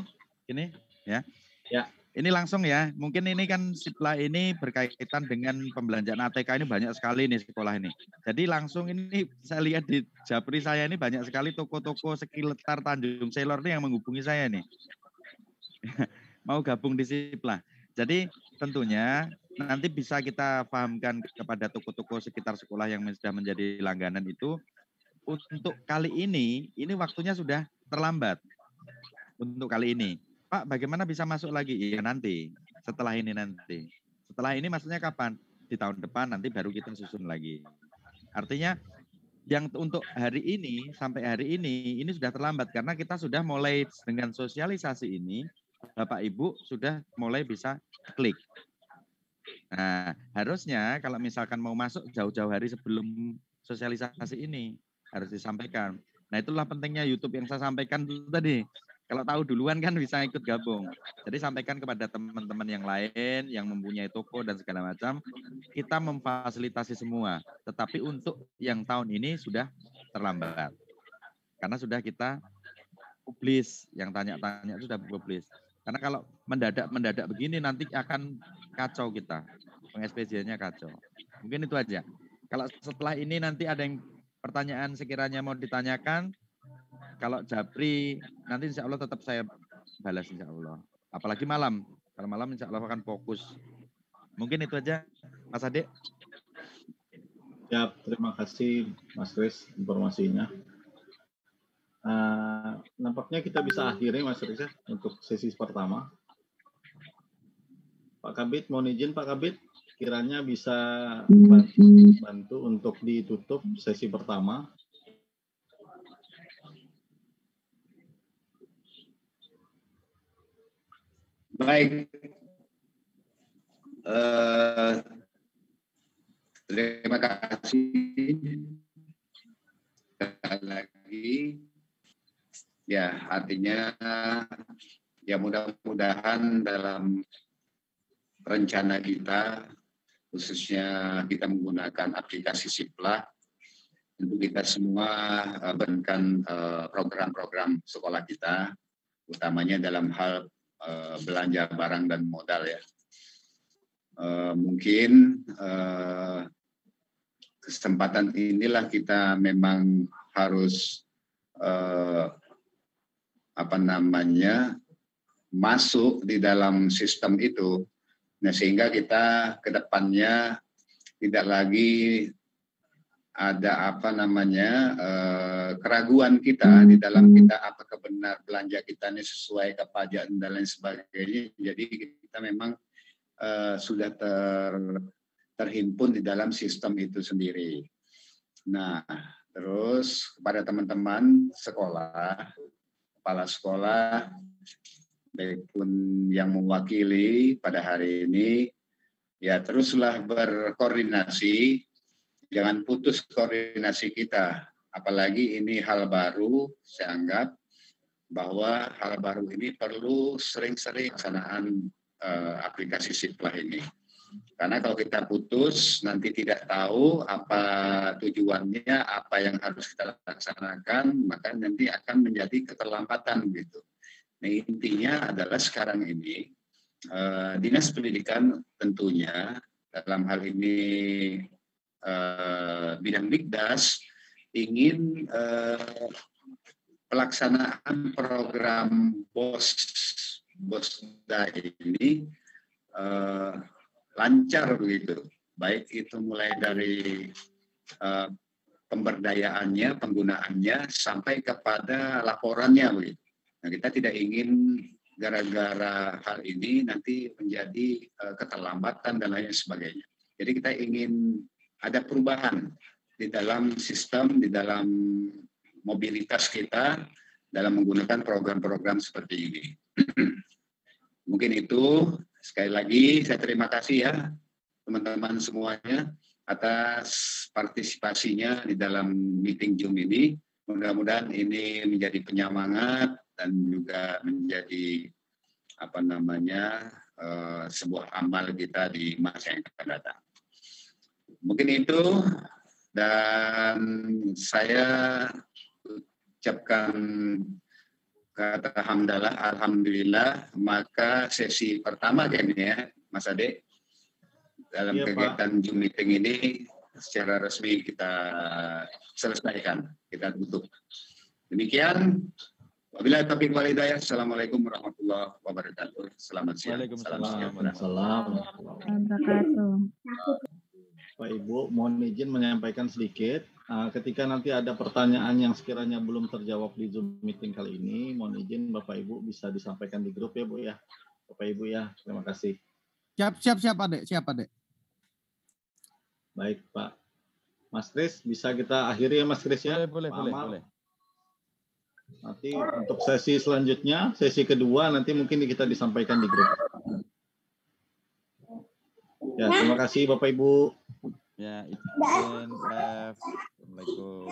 ya. Ya. Ini langsung ya. Mungkin ini kan siplah ini berkaitan dengan pembelanjaan ATK ini banyak sekali nih sekolah ini. Jadi langsung ini saya lihat di Japri saya ini banyak sekali toko-toko sekitar Tanjung Selor ini yang menghubungi saya nih. Mau gabung di siplah. Jadi tentunya nanti bisa kita pahamkan kepada toko-toko sekitar sekolah yang sudah menjadi langganan itu, untuk kali ini waktunya sudah terlambat. untuk kali ini. Pak, bagaimana bisa masuk lagi? Ya nanti, setelah ini nanti. Setelah ini maksudnya kapan? Di tahun depan nanti baru kita susun lagi. Artinya yang untuk hari ini sampai hari ini sudah terlambat karena kita sudah mulai dengan sosialisasi ini, Bapak Ibu sudah mulai bisa klik. Nah, harusnya kalau misalkan mau masuk jauh-jauh hari sebelum sosialisasi ini harus disampaikan. Nah, itulah pentingnya YouTube yang saya sampaikan itu tadi. Kalau tahu duluan kan bisa ikut gabung. Jadi sampaikan kepada teman-teman yang lain yang mempunyai toko dan segala macam. Kita memfasilitasi semua. Tetapi untuk yang tahun ini sudah terlambat. Karena sudah kita publis. Yang tanya-tanya sudah publis. Karena kalau mendadak begini nanti akan kacau kita. Peng-SPJ-nya kacau. Mungkin itu aja. Kalau setelah ini nanti ada yang pertanyaan sekiranya mau ditanyakan, kalau Japri, nanti insya Allah tetap saya balas insya Allah. Apalagi malam. Kalau malam insya Allah akan fokus. Mungkin itu aja, Mas Ade. Ya, terima kasih Mas Kris informasinya. Nampaknya kita bisa akhiri Mas Kris untuk sesi pertama. Pak Kabid, mohon izin Pak Kabid, kiranya bisa bantu untuk ditutup sesi pertama. Baik, terima kasih sekali lagi. Ya, artinya ya mudah-mudahan dalam rencana kita, khususnya kita menggunakan aplikasi Siplah, untuk kita semua berikan program-program sekolah kita, utamanya dalam hal belanja barang dan modal ya. Mungkin kesempatan inilah kita memang harus masuk di dalam sistem itu. Nah, sehingga kita ke depannya tidak lagi ada keraguan kita di dalam kita apakah benar belanja kita ini sesuai ke pajak dan lain sebagainya. Jadi kita memang sudah terhimpun di dalam sistem itu sendiri. Nah, terus kepada teman-teman sekolah, kepala sekolah, baikpun yang mewakili pada hari ini, ya teruslah berkoordinasi. Jangan putus koordinasi kita, apalagi ini hal baru, saya anggap bahwa hal baru ini perlu sering-sering pelaksanaan aplikasi Siplah ini. Karena kalau kita putus, nanti tidak tahu apa tujuannya, apa yang harus kita laksanakan, maka nanti akan menjadi keterlambatan gitu. Nah, intinya adalah sekarang ini, Dinas Pendidikan tentunya dalam hal ini bidang Bigdas ingin pelaksanaan program BOSDA ini lancar begitu, baik itu mulai dari pemberdayaannya, penggunaannya sampai kepada laporannya begitu. Nah, kita tidak ingin gara-gara hal ini nanti menjadi keterlambatan dan lain sebagainya. Jadi kita ingin ada perubahan di dalam sistem, di dalam mobilitas kita dalam menggunakan program-program seperti ini. Mungkin itu, sekali lagi saya terima kasih ya teman-teman semuanya atas partisipasinya di dalam meeting Zoom ini. Mudah-mudahan ini menjadi penyemangat dan juga menjadi sebuah amal kita di masa yang akan datang. Mungkin itu, dan saya ucapkan kata hamdalah, alhamdulillah, maka sesi pertama kayaknya ya, Mas Ade, dalam kegiatan Zoom meeting ini secara resmi kita selesaikan, kita tutup. Demikian, wabillahi taufiq wal hidayah. Assalamualaikum warahmatullahi wabarakatuh. Selamat siang. Waalaikumsalam warahmatullahi wabarakatuh. Pak Ibu, mohon izin menyampaikan sedikit. Ketika nanti ada pertanyaan yang sekiranya belum terjawab di Zoom meeting kali ini, mohon izin Bapak Ibu bisa disampaikan di grup ya Bu ya. Bapak Ibu ya, terima kasih. Siap Adek, siap Adek. Baik Pak. Mas Kris, bisa kita akhiri ya Mas Kris ya? Boleh. Nanti untuk sesi selanjutnya, sesi kedua nanti mungkin kita disampaikan di grup. Ya, terima kasih Bapak Ibu. Ya, izin. Assalamualaikum.